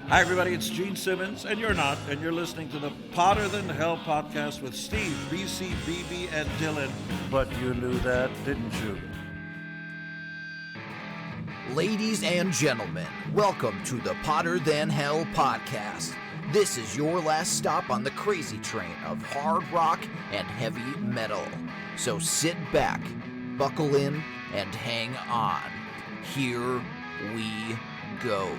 Hi, everybody. It's Gene Simmons, and you're not, and you're listening to the Potter Than Hell podcast with Steve, BC, BB, and Dylan. But you knew that, didn't you? Ladies and gentlemen, welcome to the Potter Than Hell podcast. This is your last stop on the crazy train of hard rock and heavy metal. So sit back, buckle in, and hang on. Here we go.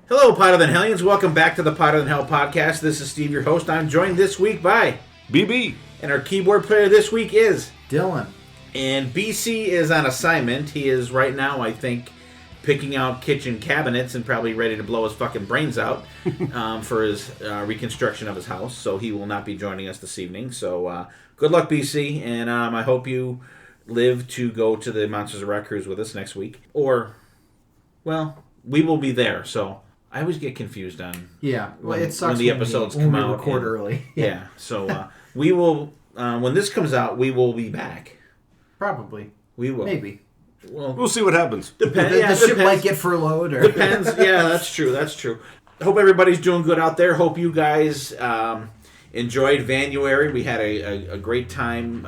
Hello, Potter Than Hellions. Welcome back to the Potter Than Hell podcast. This is Steve, your host. I'm joined this week by BB. And our keyboard player this week is Dylan. And BC is on assignment. He is right now, I think, picking out kitchen cabinets and probably ready to blow his fucking brains out for his reconstruction of his house. So he will not be joining us this evening. So good luck, BC. And I hope you live to go to the Monsters of Rock cruise with us next week. Or, well, we will be there. So I always get confused on it sucks when the episodes when come we out. record early. Yeah. So we will, when this comes out, we will be back. Probably. We will. Maybe. Well, We'll see what happens. Depends. The ship might get furloughed. Or Depends. Yeah, that's true. That's true. Hope everybody's doing good out there. Hope you guys enjoyed Vanuary. We had a great time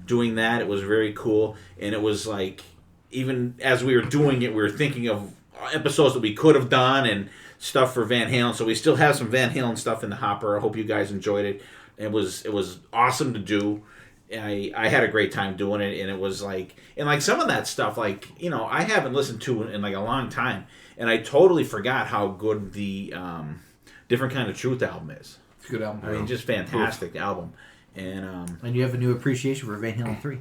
doing that. It was very cool. And it was like, even as we were doing it, we were thinking of episodes that we could have done and stuff for Van Halen. So we still have some Van Halen stuff in the hopper. I hope you guys enjoyed it. It was awesome to do. I had a great time doing it, and it was like, and like some of that stuff, like, you know, I haven't listened to in like a long time, and I totally forgot how good the Different Kind of Truth album is. It's a good album. I mean, just fantastic album, and you have a new appreciation for Van Halen 3.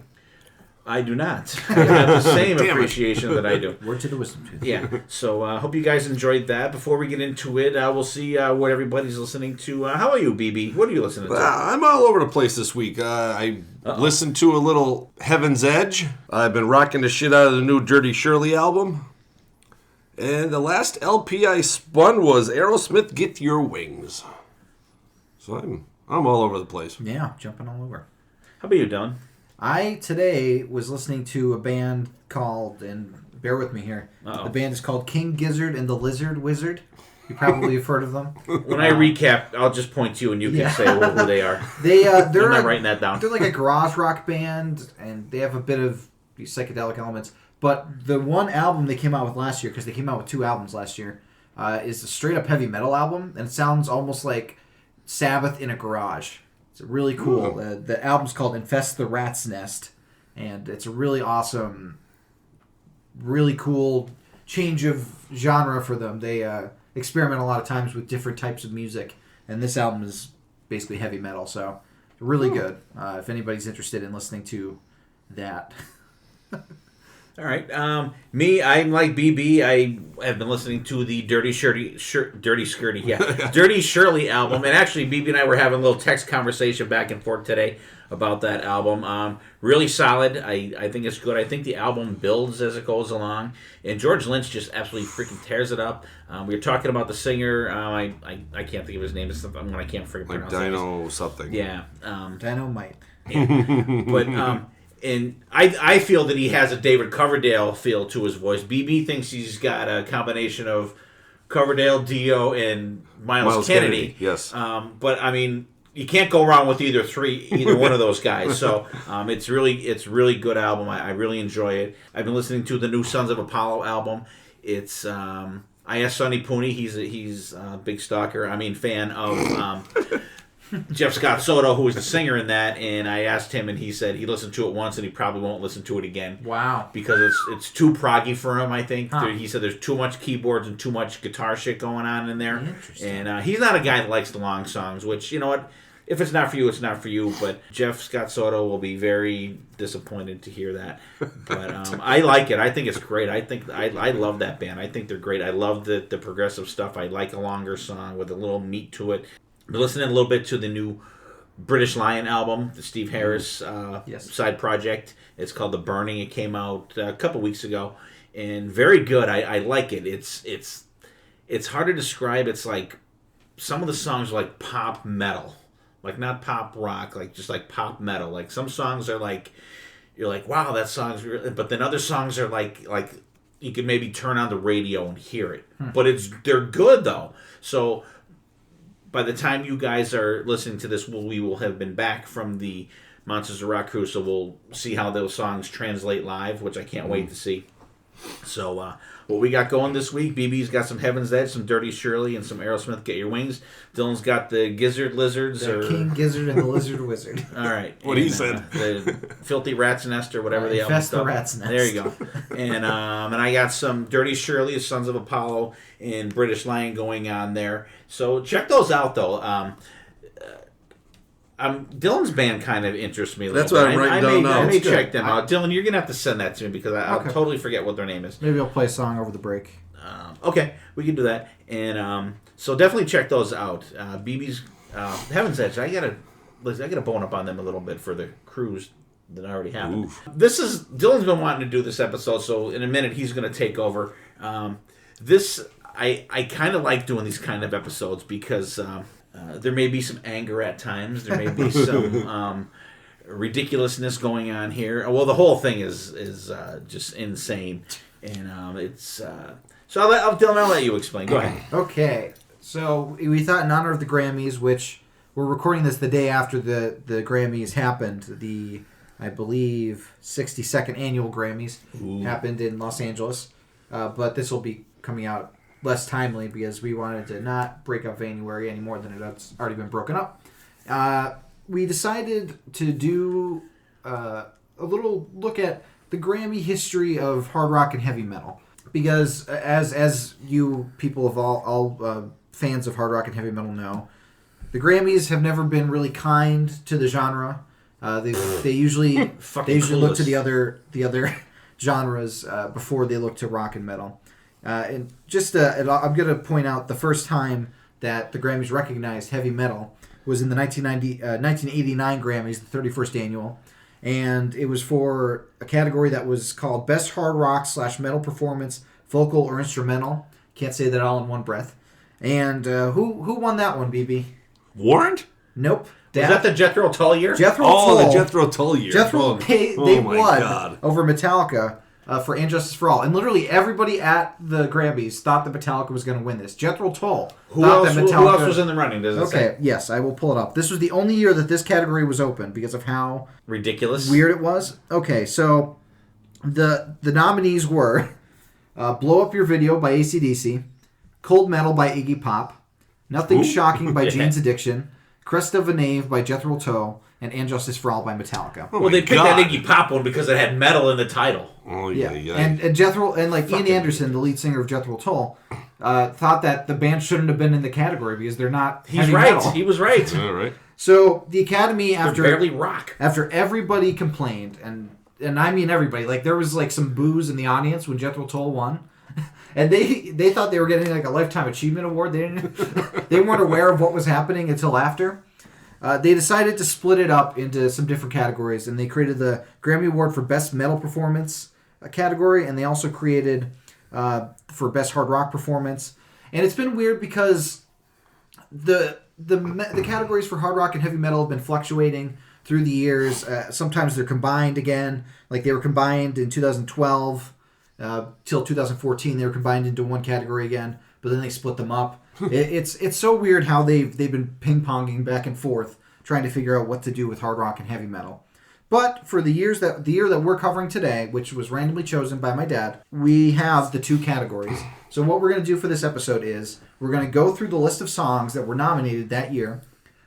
I do not. I have the same appreciation that I do. Word to the wisdom tooth. Yeah. So I hope you guys enjoyed that. Before we get into it, we'll see what everybody's listening to. How are you, BB? What are you listening to? I'm all over the place this week. I listened to a little Heaven's Edge. I've been rocking the shit out of the new Dirty Shirley album. And the last LP I spun was Aerosmith, Get Your Wings. So I'm all over the place. Yeah, jumping all over. How about you, Dylan? I today was listening to a band called, and bear with me here, the band is called King Gizzard and the Lizard Wizard. You probably have heard of them. When I recap, I'll just point to you and you can say who they are. They're I'm not writing that down. They're like a garage rock band, and they have a bit of these psychedelic elements. But the one album they came out with last year, because they came out with 2 albums last year, is a straight-up heavy metal album, and it sounds almost like Sabbath in a garage. It's really cool. The album's called Infest the Rat's Nest, and it's a really awesome, really cool change of genre for them. They experiment a lot of times with different types of music, and this album is basically heavy metal, so really good. If anybody's interested in listening to that. All right. Me, I'm like BB. I have been listening to the Dirty Shirley album. And actually, BB and I were having a little text conversation back and forth today about that album. Really solid. I think it's good. I think the album builds as it goes along. And George Lynch just absolutely freaking tears it up. We were talking about the singer. I can't think of his name. I can't freaking pronounce it. Like Dino something. Yeah. Dynamite. Yeah. But... And I feel that he has a David Coverdale feel to his voice. BB thinks he's got a combination of Coverdale, Dio, and Miles Kennedy. Yes. But I mean, you can't go wrong with either one of those guys. So it's really good album. I really enjoy it. I've been listening to the new Sons of Apollo album. It's I asked Sonny Pooney. He's a big fan of. Jeff Scott Soto, who was the singer in that, and I asked him, and he said he listened to it once, and he probably won't listen to it again. Wow. Because it's too proggy for him, I think. Huh. He said there's too much keyboards and too much guitar shit going on in there. Interesting. And he's not a guy that likes the long songs, which, you know what, if it's not for you, it's not for you. But Jeff Scott Soto will be very disappointed to hear that. But I like it. I think it's great. I love that band. I think they're great. I love the progressive stuff. I like a longer song with a little meat to it. Been listening a little bit to the new British Lion album, the Steve Harris side project. It's called The Burning. It came out a couple weeks ago, and very good. I like it. It's hard to describe. It's like some of the songs are like pop metal, like not pop rock, like just like pop metal. Like some songs are like you're like, wow, that song's really... But then other songs are like you can maybe turn on the radio and hear it. But they're good, though. So by the time you guys are listening to this, we will have been back from the Monsters of Rock cruise, so we'll see how those songs translate live, which I can't wait to see. So what we got going this week, BB's got some Heaven's Edge, some Dirty Shirley, and some Aerosmith, Get Your Wings. Dylan's got the Gizzard Lizards. The King Gizzard and the Lizard Wizard. All right. What he said. The Filthy Rat's Nest or whatever the album Infest the Rat's Nest. There you go. And I got some Dirty Shirley, Sons of Apollo, and British Lion going on there. So check those out, though. Dylan's band kind of interests me a little That's what bit. I'm writing down now. I may It's good. check them out. Dylan, you're going to have to send that to me because I'll Okay. totally forget what their name is. Maybe I'll play a song over the break. Okay, we can do that. And so definitely check those out. BB's Heaven's Edge, I gotta bone up on them a little bit for the cruise that already happened. Oof. Dylan's been wanting to do this episode, so in a minute he's going to take over. I kind of like doing these kind of episodes because there may be some anger at times. There may be some ridiculousness going on here. Well, the whole thing is just insane, and it's. So Dylan, I'll let you explain. Go ahead. Okay, so we thought in honor of the Grammys, which we're recording this the day after the Grammys happened, the, I believe, 62nd annual Grammys happened in Los Angeles, but this will be coming out less timely because we wanted to not break up January any more than it's already been broken up. We decided to do a little look at the Grammy history of hard rock and heavy metal. Because as you people of all fans of hard rock and heavy metal know, the Grammys have never been really kind to the genre. They usually look to the other genres before they look to rock and metal. And just I'm going to point out the first time that the Grammys recognized heavy metal was in the 1989 Grammys, the 31st annual. And it was for a category that was called Best Hard Rock / Metal Performance, Vocal or Instrumental. Can't say that all in one breath. And who won that one, BB? Warrant? Nope. Was that the Jethro Tull year? Jethro Tull. The Jethro Tull year. They my won God. over Metallica for And Justice for All. And literally everybody at the Grammys thought that Metallica was going to win this. Jethro Tull. Who else was in the running? Does it say? Yes, I will pull it up. This was the only year that this category was open because of how ridiculous, weird it was. Okay, so the nominees were Blow Up Your Video by AC/DC, Cold Metal by Iggy Pop, Nothing Shocking by Jane's Addiction, Crest of a Knave by Jethro Tull, and Justice for All by Metallica. Well, they picked that Iggy Pop one because it had metal in the title. Oh Yeah, yeah. and Jethro and like Ian Anderson, the lead singer of Jethro Tull, thought that the band shouldn't have been in the category because they're not. He's heavy right. metal. He was right. All right. So the Academy, after They're barely rock. after everybody complained, and I mean everybody, like there was like some boos in the audience when Jethro Tull won. And they thought they were getting like a Lifetime Achievement Award. They weren't aware of what was happening until after. They decided to split it up into some different categories, and they created the Grammy Award for Best Metal Performance category, and they also created for Best Hard Rock Performance. And it's been weird because the categories for hard rock and heavy metal have been fluctuating through the years. Sometimes they're combined again, like they were combined in 2012 till 2014. They were combined into one category again, but then they split them up. It's so weird how they've been ping-ponging back and forth trying to figure out what to do with hard rock and heavy metal. But for the year that we're covering today, which was randomly chosen by my dad, we have the two categories. So what we're going to do for this episode is we're going to go through the list of songs that were nominated that year.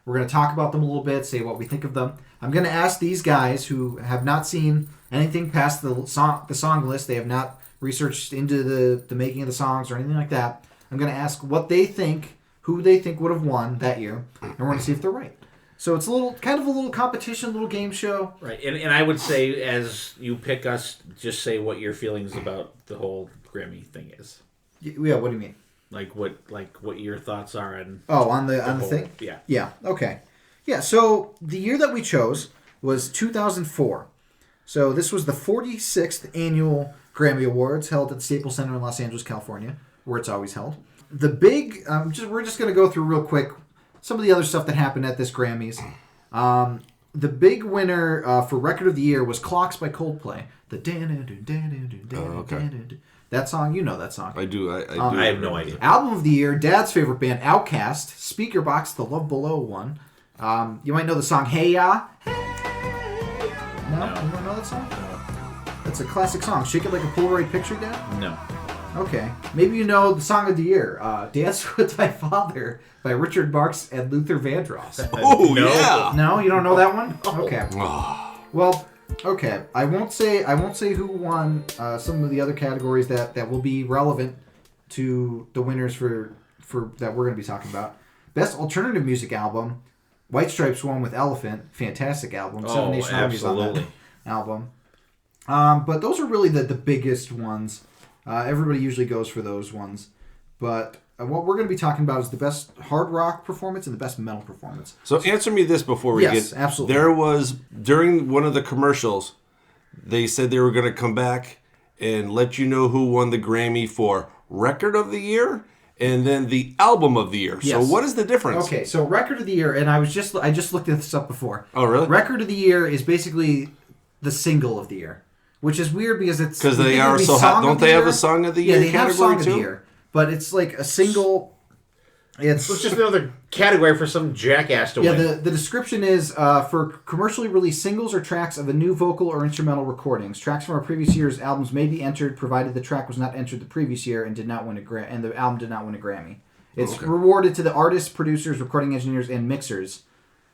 We're going to talk about them a little bit, say what we think of them. I'm going to ask these guys who have not seen anything past the song list. They have not researched into the making of the songs or anything like that. I'm going to ask what they think, who they think would have won that year, and we're going to see if they're right. So it's a little competition, a little game show. Right, and I would say as you pick us, just say what your feelings about the whole Grammy thing is. Yeah, what do you mean? Like what your thoughts are on on the whole thing? Yeah. Yeah, okay. Yeah, so the year that we chose was 2004. So this was the 46th annual Grammy Awards held at the Staples Center in Los Angeles, California, where it's always held. The big, we're just going to go through real quick some of the other stuff that happened at this Grammys. the big winner for Record of the Year was Clocks by Coldplay. The that song, you know that song. I do. I have no idea. Album of the Year, Dad's favorite band, Outkast. Speakerbox, the Love Below one. You might know the song Hey Ya. No? You don't know that song? It's a classic song. Shake It Like a Polaroid Picture, Dad? No. Okay. Maybe you know the song of the year, Dance with My Father by Richard Marx and Luther Vandross. Oh, No. yeah. No, you don't know that one? Okay. Oh. Well, okay. I won't say who won some of the other categories that will be relevant to the winners for that we're going to be talking about. Best Alternative Music Album, White Stripes won with Elephant. Fantastic album. Seven Nation Army's on that album. But those are really the biggest ones. Everybody usually goes for those ones. But what we're going to be talking about is the best hard rock performance and the best metal performance. So answer me this before we Yes, absolutely. There was, during one of the commercials, they said they were going to come back and let you know who won the Grammy for Record of the Year and then the Album of the Year. Yes. So what is the difference? Okay, so Record of the Year, and I just looked this up before. Oh, really? Record of the Year is basically the single of the year, which is weird because it's... Because they are so hot. Don't they have a Song of the Year Yeah, they have category Song of the Year. But it's like a single... It's just another category for some jackass to win. Yeah, the description is for commercially released singles or tracks of a new vocal or instrumental recordings. Tracks from our previous year's albums may be entered, provided the track was not entered the previous year and did not win and the album did not win a Grammy. It's rewarded to the artists, producers, recording engineers, and mixers,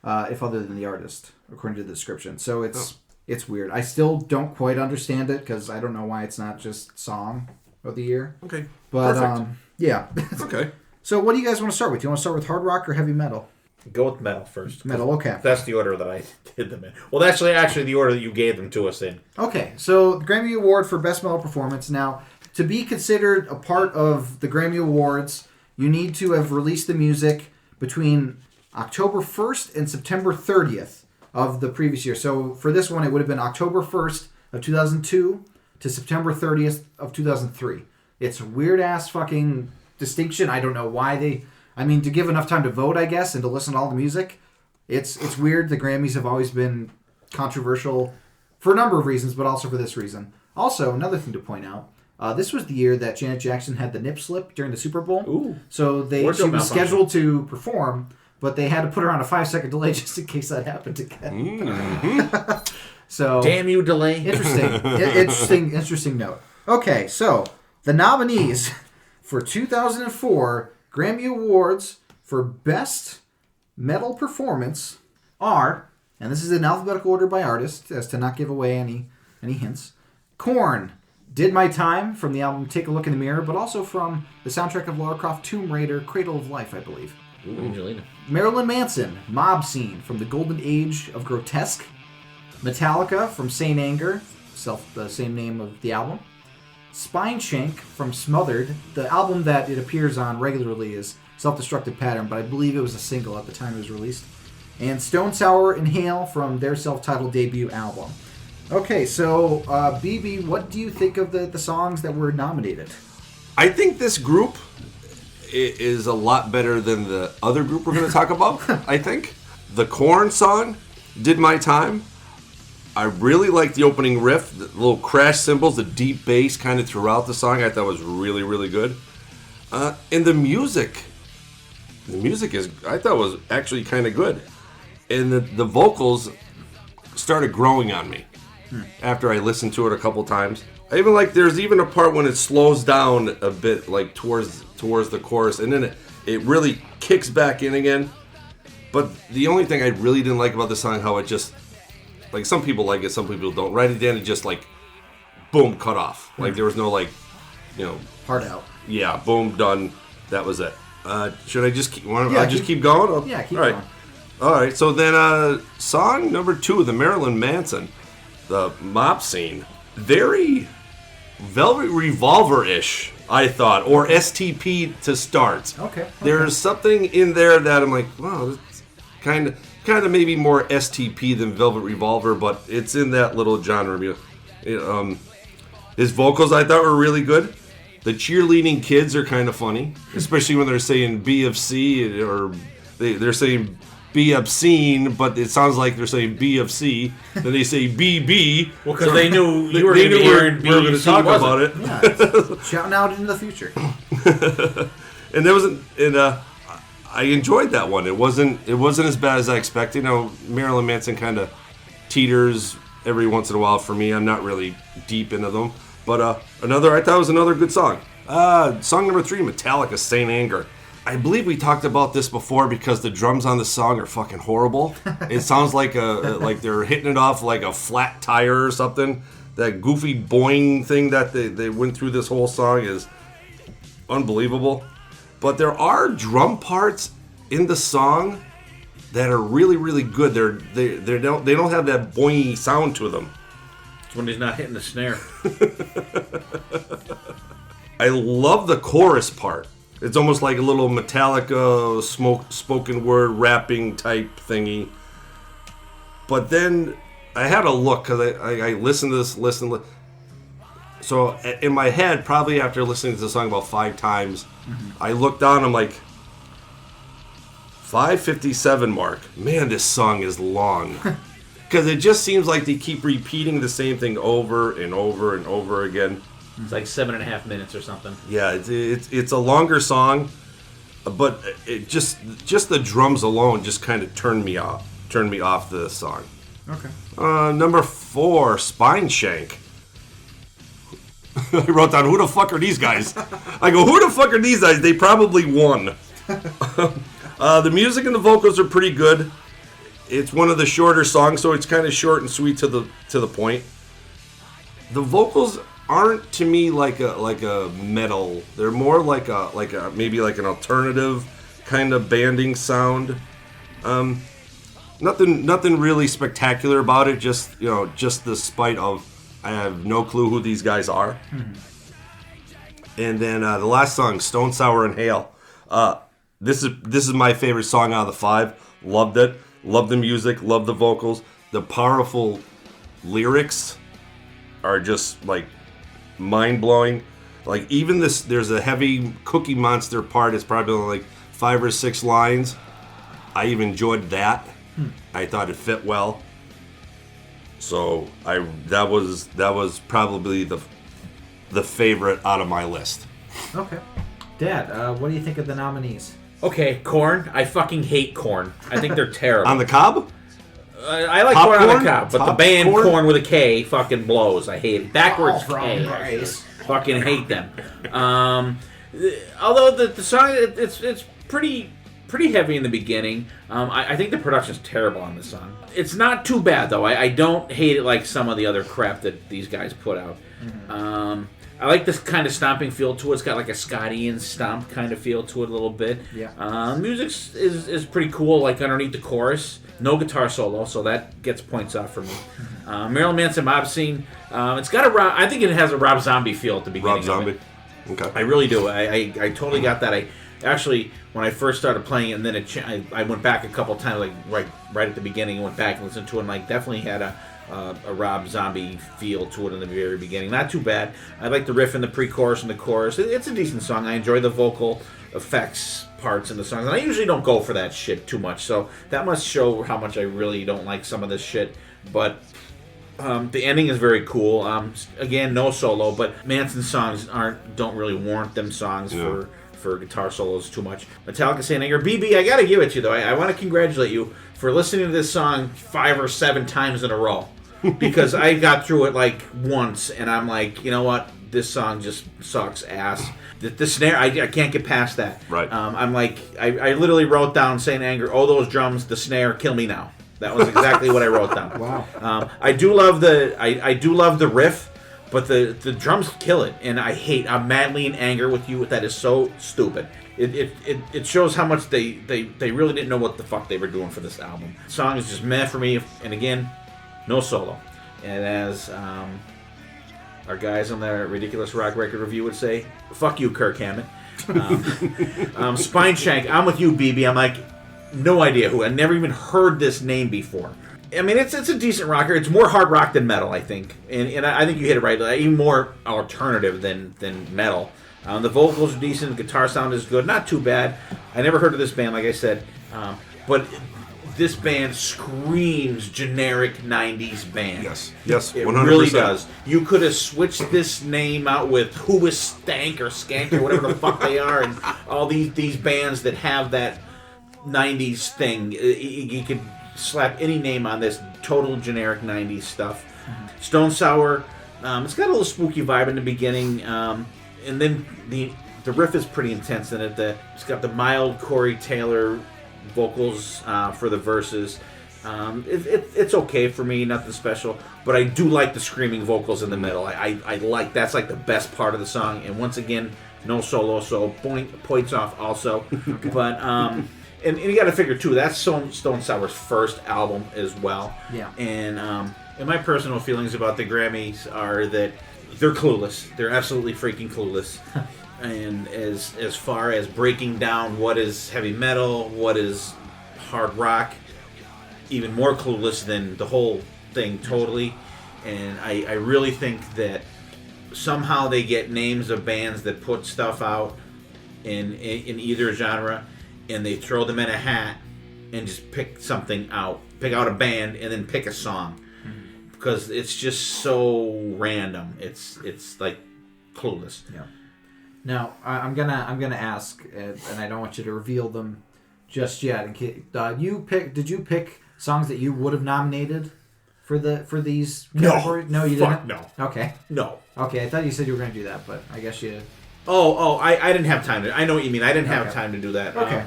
if other than the artist, according to the description. So it's weird. I still don't quite understand it because I don't know why it's not just Song of the Year. Okay, but perfect. Yeah. Okay. So what do you guys want to start with? Do you want to start with hard rock or heavy metal? Go with metal first. Metal, okay. That's the order that I did them in. Well, that's actually the order that you gave them to us in. Okay, so the Grammy Award for Best Metal Performance. Now, to be considered a part of the Grammy Awards, you need to have released the music between October 1st and September 30th of the previous year. So for this one, it would have been October 1st of 2002 to September 30th of 2003. It's a weird-ass fucking distinction. I don't know why they... I mean, to give enough time to vote, I guess, and to listen to all the music. It's weird. The Grammys have always been controversial for a number of reasons, but also for this reason. Also, another thing to point out, this was the year that Janet Jackson had the nip slip during the Super Bowl. Ooh. So she was scheduled to perform, but they had to put her on a 5-second delay just in case that happened again. Mm-hmm. So damn you, delay. Interesting note. Okay, so the nominees for 2004 Grammy Awards for Best Metal Performance are, and this is in alphabetical order by artist, as to not give away any hints, Korn, Did My Time, from the album Take a Look in the Mirror, but also from the soundtrack of Lara Croft Tomb Raider, Cradle of Life, I believe. Ooh, Angelina. Marilyn Manson, Mob Scene, from the Golden Age of Grotesque. Metallica, from Saint Anger, the same name of the album. Spineshank from Smothered. The album that it appears on regularly is Self-Destructive Pattern, but I believe it was a single at the time it was released. And Stone Sour Inhale from their self-titled debut album. Okay, so BB, what do you think of the songs that were nominated? I think this group is a lot better than the other group we're going to talk about, I think. The Korn song, Did My Time. I really liked the opening riff, the little crash cymbals, the deep bass kind of throughout the song. I thought was really, really good. And the music I thought was actually kind of good. And the vocals started growing on me after I listened to it a couple times. I even like, there's even a part when it slows down a bit, like towards the chorus, and then it really kicks back in again. But the only thing I really didn't like about the song, how it just, like, some people like it, some people don't. Right at the end, it just, like, boom, cut off. Like, there was no, like, Hard out. Yeah, boom, done. That was it. Should I just keep going? Keep going. All right, so then song number 2, the Marilyn Manson, the Mob Scene. Very Velvet Revolver-ish, I thought, or STP to start. Okay. There's something in there that I'm like, wow, it's kind of maybe more STP than Velvet Revolver, but it's in that little genre. His vocals I thought were really good. The cheerleading kids are kind of funny, especially when they're saying B of C, or they're saying be obscene, but it sounds like they're saying B of C. Then they say BB. Well, because they knew you were going to be here and we're going to talk about it. Yeah, it's shouting out into the future. And there wasn't, I enjoyed that one. It wasn't as bad as I expected. You know, Marilyn Manson kind of teeters every once in a while for me. I'm not really deep into them, but I thought it was another good song. Song number 3, Metallica, Saint Anger. I believe we talked about this before because the drums on the song are fucking horrible. It sounds like like they're hitting it off like a flat tire or something. That goofy boing thing that they went through this whole song is unbelievable. But there are drum parts in the song that are really, really good. They don't have that boingy sound to them. It's when he's not hitting the snare. I love the chorus part. It's almost like a little Metallica spoken word rapping type thingy. But then I had a look because I listened to this, So in my head, probably after listening to the song about 5 times, I looked down, I'm like, 5:57 mark. Man, this song is long. Because it just seems like they keep repeating the same thing over and over and over again. It's like 7.5 minutes or something. Yeah, it's a longer song, but it just the drums alone just kind of turned me off the song. Okay. Number 4, Spine Shank. I wrote down, who the fuck are these guys? I go, who the fuck are these guys? They probably won. The music and the vocals are pretty good. It's one of the shorter songs, so it's kind of short and sweet to the point. The vocals aren't to me like a metal. They're more like a maybe like an alternative kind of banding sound. Nothing really spectacular about it. Just the spite of I have no clue who these guys are. And then the last song, Stone Sour and Hail. This is my favorite song out of the 5. Loved it. Loved the music. Loved the vocals. The powerful lyrics are just like mind-blowing. Like even this, there's a heavy Cookie Monster part. It's probably only like 5 or 6 lines. I even enjoyed that. I thought it fit well. So that was probably the favorite out of my list. Okay. Dad, what do you think of the nominees? Okay, Korn. I fucking hate Korn. I think they're terrible. On the Cob? I like Korn on the Cob, but the band Korn with a K fucking blows. I hate it. Backwards K. Fucking hate them. Although the song, it's pretty heavy in the beginning. I think the production's terrible on this song. It's not too bad, though. I don't hate it like some of the other crap that these guys put out. I like this kind of stomping feel to it. It's got like a Scottian stomp kind of feel to it a little bit. Yeah. Music is pretty cool, like underneath the chorus. No guitar solo, so that gets points off for me. Marilyn Manson Mob Scene. It's got I think it has a Rob Zombie feel at the beginning. Rob Zombie. Okay. I really do. I totally got that. Actually, when I first started playing it, and then I went back a couple times, like right at the beginning, and went back and listened to it, and like definitely had a Rob Zombie feel to it in the very beginning. Not too bad. I like the riff in the pre-chorus and the chorus. It's a decent song. I enjoy the vocal effects parts in the songs, and I usually don't go for that shit too much, so that must show how much I really don't like some of this shit. But the ending is very cool. Again, no solo, but Manson's songs don't really warrant them songs for guitar solos too much. Metallica, Saint Anger. BB, I gotta give it to you though. I want to congratulate you for listening to this song 5 or 7 times in a row, because I got through it like once, and I'm like, you know what? This song just sucks ass. The snare, I can't get past that. Right. I'm like, I literally wrote down Saint Anger. Oh, those drums, the snare, kill me now. That was exactly what I wrote down. Wow. I do love the riff, but the drums kill it, and I'm madly in anger with you. That is so stupid. It shows how much they really didn't know what the fuck they were doing for this album. The song is just meh for me, and again, no solo. And as our guys on the Ridiculous Rock Record Review would say, fuck you, Kirk Hammett. Spine Shank, I'm with you, BB. I'm like, no idea who. I never even heard this name before. I mean, it's a decent rocker. It's more hard rock than metal, I think. And I think you hit it right. Even more alternative than metal. The vocals are decent. The guitar sound is good. Not too bad. I never heard of this band, like I said. But this band screams generic 90s band. Yes, It 100%. really does. You could have switched this name out with Who is Stank or Skank or whatever the fuck they are, and all these bands that have that 90s thing. You could slap any name on this total generic 90s stuff. Stone Sour, it's got a little spooky vibe in the beginning, and then the riff is pretty intense in it. It's got the mild Corey Taylor vocals for the verses. It's okay for me, nothing special, but I do like the screaming vocals in the middle. I like that's like the best part of the song. And once again, no solo, so points off also. But and you got to figure too, that's Stone Sour's first album as well. Yeah. And my personal feelings about the Grammys are that they're clueless. They're absolutely freaking clueless. And as far as breaking down what is heavy metal, what is hard rock, even more clueless than the whole thing totally. And I really think that somehow they get names of bands that put stuff out in either genre, and they throw them in a hat and just pick something out. Pick out a band and then pick a song. Because it's just so random. It's like clueless. Yeah. Now I'm gonna ask, and I don't want you to reveal them just yet. In case, did you pick songs that you would have nominated for these categories? No, you didn't. No. Okay. No. Okay, I thought you said you were gonna do that, but I guess you. I didn't have time to. I know what you mean. I didn't have Okay. time to do that. Okay.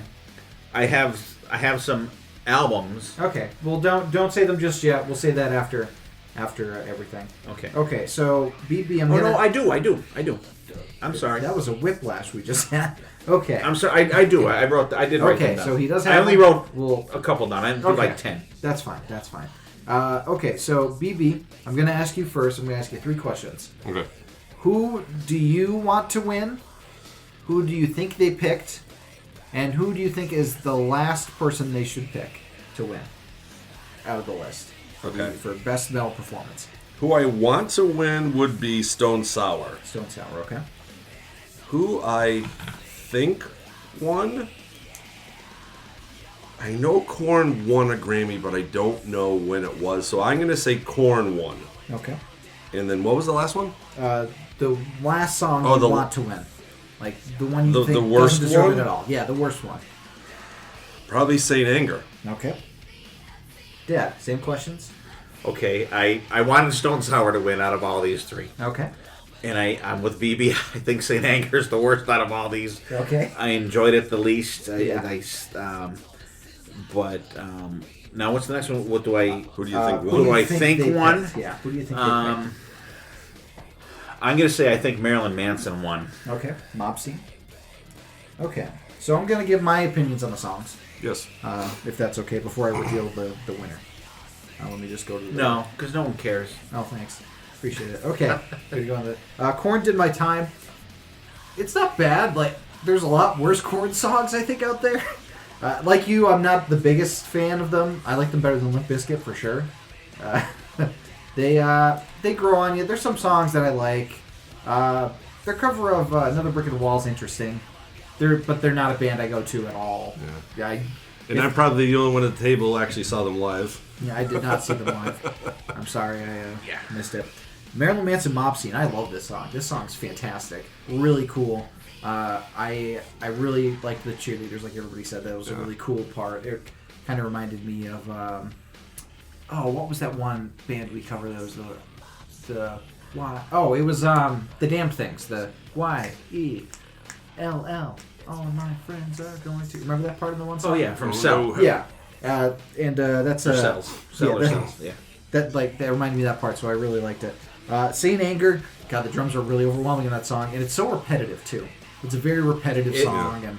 I have some albums. Okay. Well, don't say them just yet. We'll say that after everything. Okay. Okay. So BB, Oh no, I do. I'm sorry. That was a whiplash we just had. Okay. I'm sorry. I do. I did write them Okay, down. so he does have. I only them. wrote a couple down. I did Okay. like 10. That's fine. Okay, so BB, I'm going to ask you first. I'm going to ask you 3 questions. Okay. Who do you want to win? Who do you think they picked? And who do you think is the last person they should pick to win out of the list? Okay. For best metal performance. Who I want to win would be Stone Sour. Stone Sour, okay? Who I think won? I know Korn won a Grammy, but I don't know when it was. So I'm going to say Korn won. Okay. And then what was the last one? The last song Oh, you the- want to win. Like the one you The think worst doesn't deserve one? it at all. Yeah, the worst one. Probably Saint Anger. Okay. Dad, same questions? Okay. I wanted Stone Sour to win out of all these 3. Okay. And I'm with BB. I think St. Anger is the worst out of all these. Okay. I enjoyed it the least. Yeah. But now what's the next one? What do I? Who do you think who won? do I they think won? picked? Yeah. Who do you think they picked? I'm gonna say I think Marilyn Manson won. Okay. Mopsy. Okay. So I'm going to give my opinions on the songs, Yes. if that's okay, before I reveal the winner. Let me just go to the... No, because no one cares. Oh, thanks. Appreciate it. Okay. Good going to Korn Did My Time. It's not bad. Like, there's a lot worse Korn songs, I think, out there. Like you, I'm not the biggest fan of them. I like them better than Limp Bizkit, for sure. They grow on you. There's some songs that I like. Their cover of Another Brick in the Wall is interesting. But they're not a band I go to at all. Yeah. I'm probably the only one at the table who actually saw them live. Yeah, I did not see them live. I'm sorry, I missed it. Marilyn Manson Mopsy, and I love this song. This song's fantastic. Really cool. I really liked the cheerleaders, like everybody said. That was a really cool part. It kind of reminded me of, what was that one band we covered that was the why? Oh, it was the Damned Things. The Y-E-L-L. All of my friends are going to... Remember that part in the one song? Oh yeah, from Cell. Yeah. That's Cells. Cells. Yeah. That reminded me of that part, so I really liked it. Saint Anger, God, the drums are really overwhelming in that song, and it's so repetitive too. It's a very repetitive song, and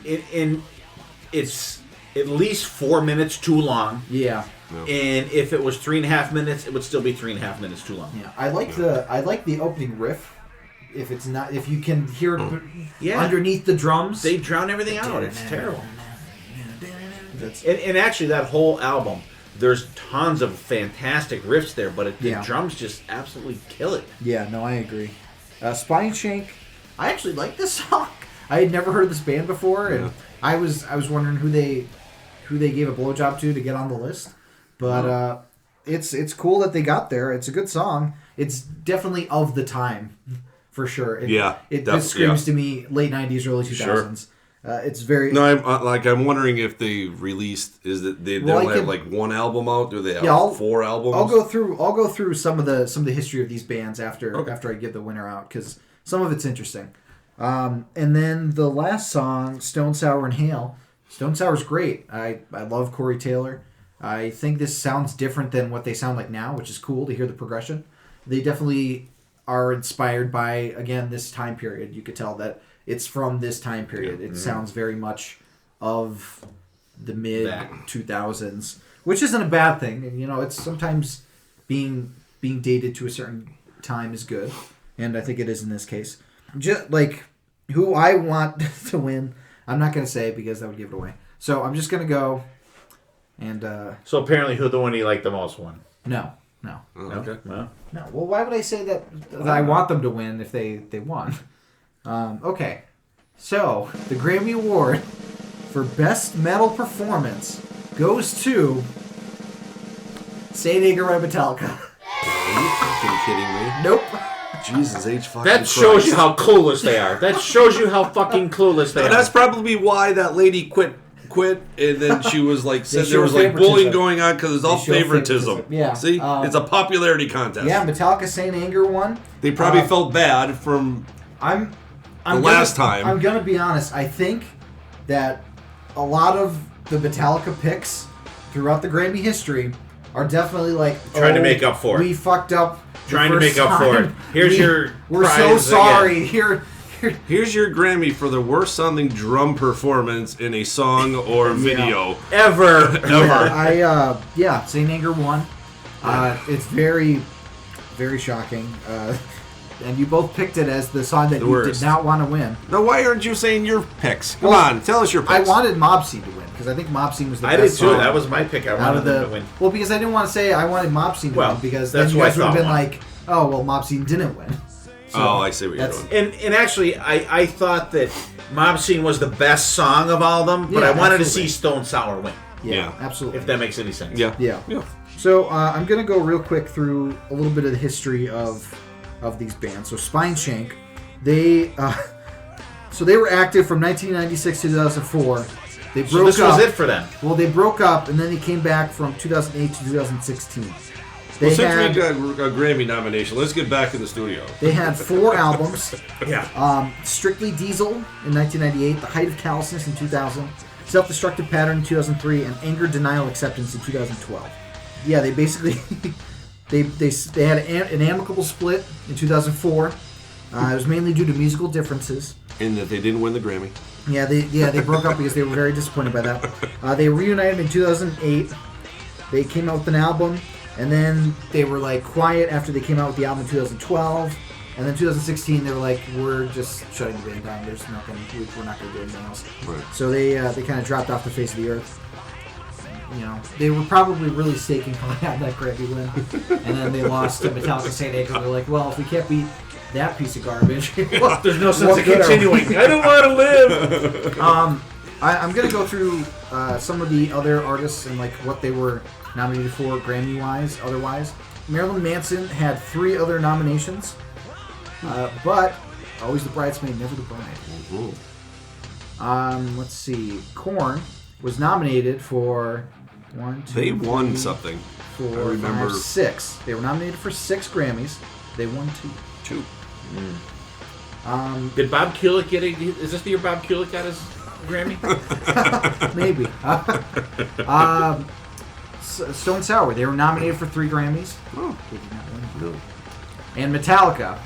It's at least 4 minutes too long. yeah, And if it was 3.5 minutes, it would still be 3.5 minutes too long. yeah. I like the opening riff. If you can hear it underneath the drums, They drown everything out. It's terrible. And actually, that whole album, there's tons of fantastic riffs there, but the drums just absolutely kill it. Yeah, no, I agree. Spine Shank, I actually like this song. I had never heard of this band before, and I was wondering who they who they gave a blowjob to get on the list. But it's cool that they got there. It's a good song. It's definitely of the time, for sure. It screams to me late 90s, early 2000s. Sure. It's very... No, I'm wondering if they released... Is that they don't have like one album out? Do they have 4 albums? I'll go through some of the history of these bands after I give the winner out, because some of it's interesting. And then the last song, Stone Sour and Hail. Stone Sour's great. I love Corey Taylor. I think this sounds different than what they sound like now, which is cool to hear the progression. They definitely are inspired by, again, this time period. You could tell that it's from this time period. It sounds very much of the mid-2000s, which isn't a bad thing. And, it's sometimes being dated to a certain time is good, and I think it is in this case. Just like who I want to win, I'm not going to say because that would give it away. So I'm just going to go and... So apparently who the one you like the most won? No. Oh, okay. No. Well, why would I say that I want them to win if they won? Okay. So, the Grammy Award for Best Metal Performance goes to Saint Anger by Metallica. Are you fucking kidding me? Nope. Jesus H. fucking That Christ. shows you how clueless they are. That shows you how fucking clueless they are. That's probably why that lady quit, and then she was like, said there show was like favoritism. bullying going on because it's all They show favoritism. favoritism. Yeah. See? It's a popularity contest. Yeah, Metallica Saint Anger won. They probably felt bad from last time. I'm going to be honest. I think that a lot of the Metallica picks throughout the Grammy history are definitely like... Trying to make up for it. We fucked up Trying to make up for it. Here's your We're prize so sorry. again. Here's your Grammy for the worst sounding drum performance in a song or video. Ever. Yeah, Saint Anger won. It's very, very shocking. And you both picked it as the song that you did not want to win. Now, why aren't you saying your picks? Come on, tell us your picks. I wanted Mob Scene to win because I think Mob Scene was the best I did too. song. That was my pick. I wanted them to win. Well, because I didn't want to say I wanted Mob Scene to win because then you guys would have been like, oh, well, Mob Scene didn't win. So I see what you're doing. And actually, I thought that Mob Scene was the best song of all of them, but I wanted to see Stone Sour win. Yeah, absolutely. If that makes any sense. Yeah. So I'm going to go real quick through a little bit of the history of these bands. So Spine Shank, they were active from 1996 to 2004. They broke up. This was it for them. Well, they broke up, and then they came back from 2008 to 2016. Since we got a Grammy nomination, let's get back in the studio. They had 4 albums. Yeah. Strictly Diesel in 1998, The Height of Callousness in 2000, Self-Destructive Pattern in 2003, and Anger, Denial, Acceptance in 2012. Yeah, they basically they had an amicable split in 2004. It was mainly due to musical differences. In that they didn't win the Grammy. Yeah, they broke up because they were very disappointed by that. They reunited in 2008. They came out with an album. And then they were like quiet after they came out with the album in 2012. And then 2016 they were like, we're just shutting the band down. There's nothing. We're not going to do anything else. Right. So they kind of dropped off the face of the earth. They were probably really staking on that Grammy win. And then they lost to Metallica Saint Anger. They're like, well, if we can't beat that piece of garbage, there's no sense of continuing. I don't want to live. I'm going to go through some of the other artists and like what they were nominated for Grammy-wise, otherwise. Marilyn Manson had 3 other nominations, but always the bridesmaid, never the bride. Let's see. Korn was nominated for 1, 2, They won 3, something. 4, 5, 6. They were nominated for 6 Grammys. They won 2. Did Bob Kulick get it? Is this the year Bob Kulick got his Grammy? Maybe. Stone Sour, they were nominated for 3 Grammys. Oh. They did not win. And Metallica,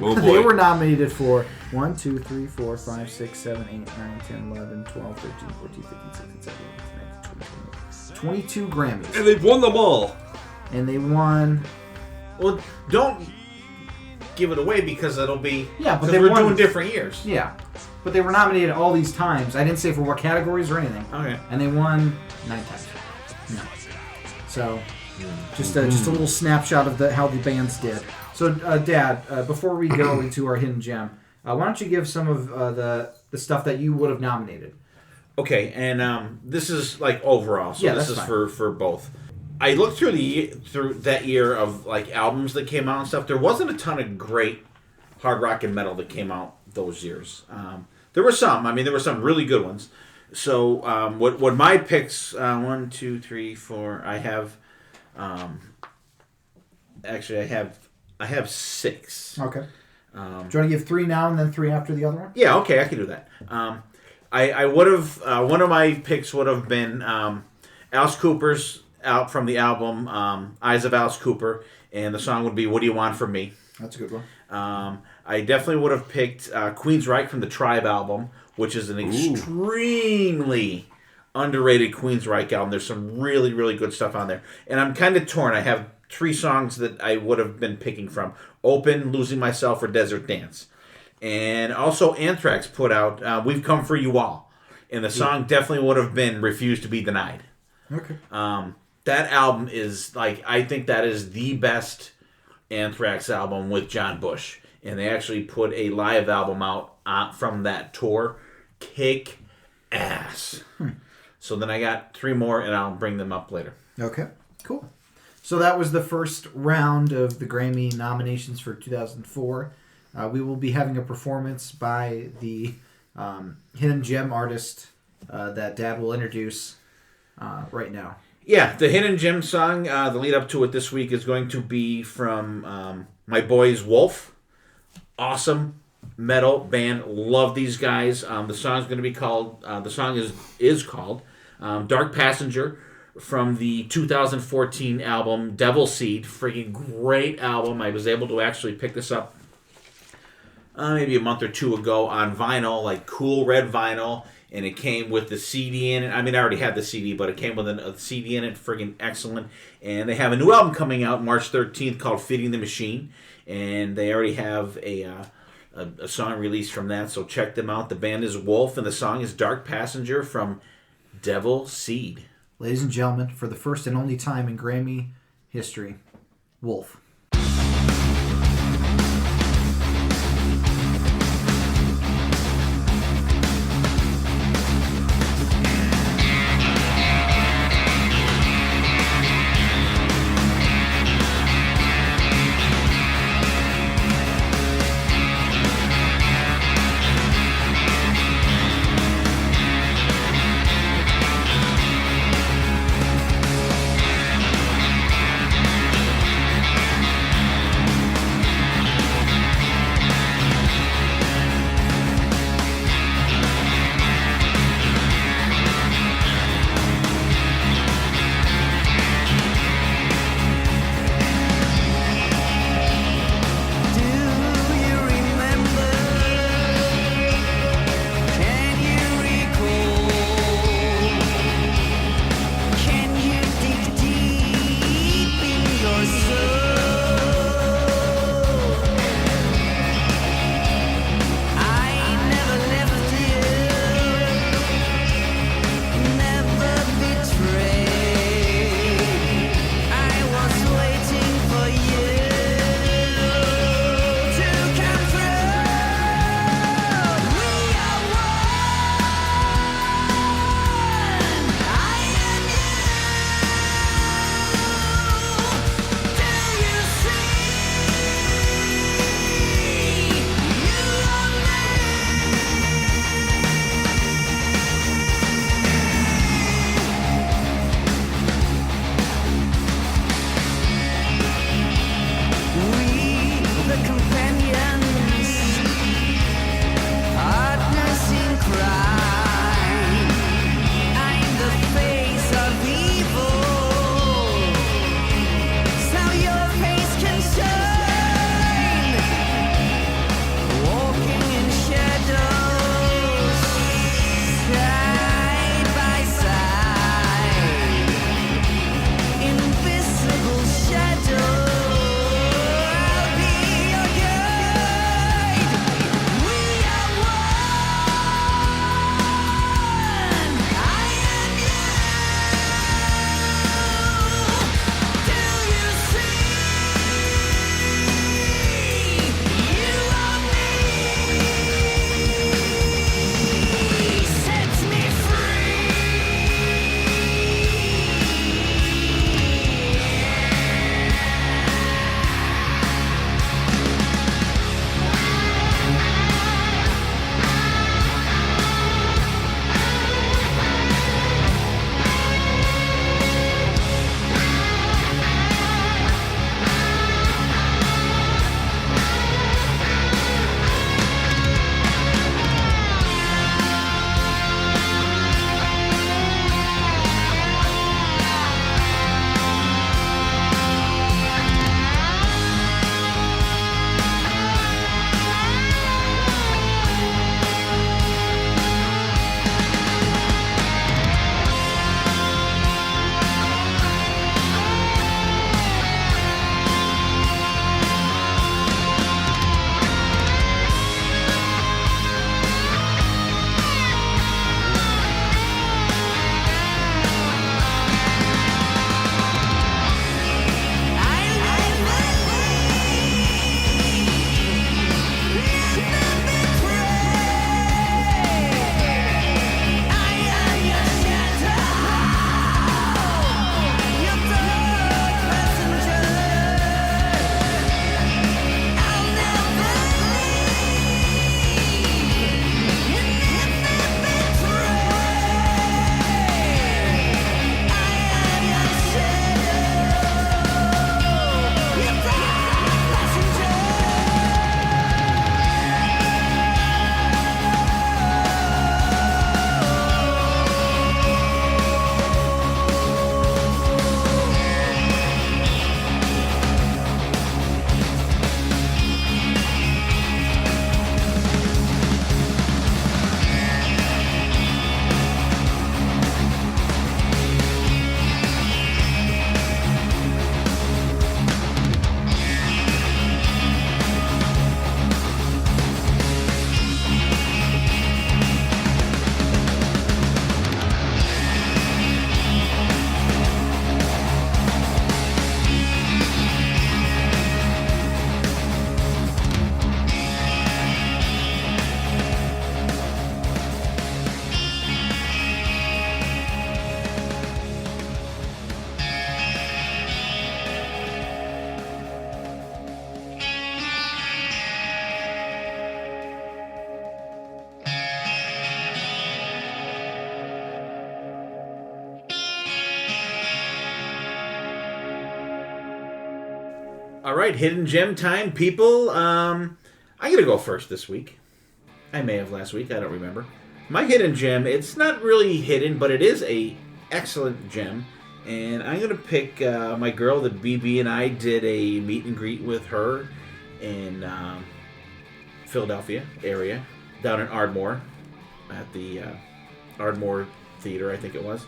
Oh, boy. they were nominated for 1, 2, 3, 4, 5, 6, 7, 8, 9, 10, 11, 12, 13, 14, 15, 16, 17, 18, 19, 20, 22 Grammys. And they've won them all. And they won... Well, don't give it away because it'll be... Yeah, but we're doing different years. Yeah. But they were nominated all these times. I didn't say for what categories or anything. Okay. And they won 9 times. No. So, just a little snapshot of how the bands did. So, Dad, before we go into our hidden gem, why don't you give some of the stuff that you would have nominated? Okay, and this is like overall, so Yeah, this that's is fine. for both. I looked through that year of like albums that came out and stuff. There wasn't a ton of great hard rock and metal that came out those years. There were some. I mean, there were some really good ones. So what my picks? 1, 2, 3, 4. I have. Actually, I have 6. Okay. Do you want to give 3 now and then 3 after the other one? Yeah, okay, I can do that. I would have one of my picks would have been Alice Cooper's out from the album Eyes of Alice Cooper, and the song would be "What Do You Want From Me." That's a good one. I definitely would have picked Queen's Wright from the Tribe album, which is an extremely underrated Queen's Wright album. There's some really, really good stuff on there, and I'm kind of torn. I have 3 songs that I would have been picking from: "Open," "Losing Myself," or "Desert Dance." And also Anthrax put out "We've Come For You All," and the song definitely would have been "Refuse to Be Denied." Okay. That album is like, I think that is the best Anthrax album with John Bush, and they actually put a live album out from that tour. Kick ass. So then I got 3 more, and I'll bring them up later. Okay. Cool. So that was the first round of the Grammy nominations for 2004. We will be having a performance by the hidden gem artist that Dad will introduce right now. Yeah, the Hidden Gem song, the lead up to it this week is going to be from my boys Wolf. Awesome metal band. Love these guys. The song's going to be called, the song is called Dark Passenger from the 2014 album Devil Seed. Freaking great album. I was able to actually pick this up maybe a month or 2 ago on vinyl, like cool red vinyl, and it came with the CD in it. I mean, I already had the CD, but it came with a CD in it. Friggin' excellent. And they have a new album coming out March 13th called Feeding the Machine, and they already have a song released from that, so check them out. The band is Wolf, and the song is Dark Passenger from Devil Seed. Ladies and gentlemen, for the first and only time in Grammy history, Wolf. All right, hidden gem time, people. I'm gonna go first this week. I may have last week. I don't remember. My hidden gem. It's not really hidden, but it is a excellent gem. And I'm gonna pick my girl that BB and I did a meet and greet with her in Philadelphia area, down in Ardmore, at the Ardmore Theater, I think it was.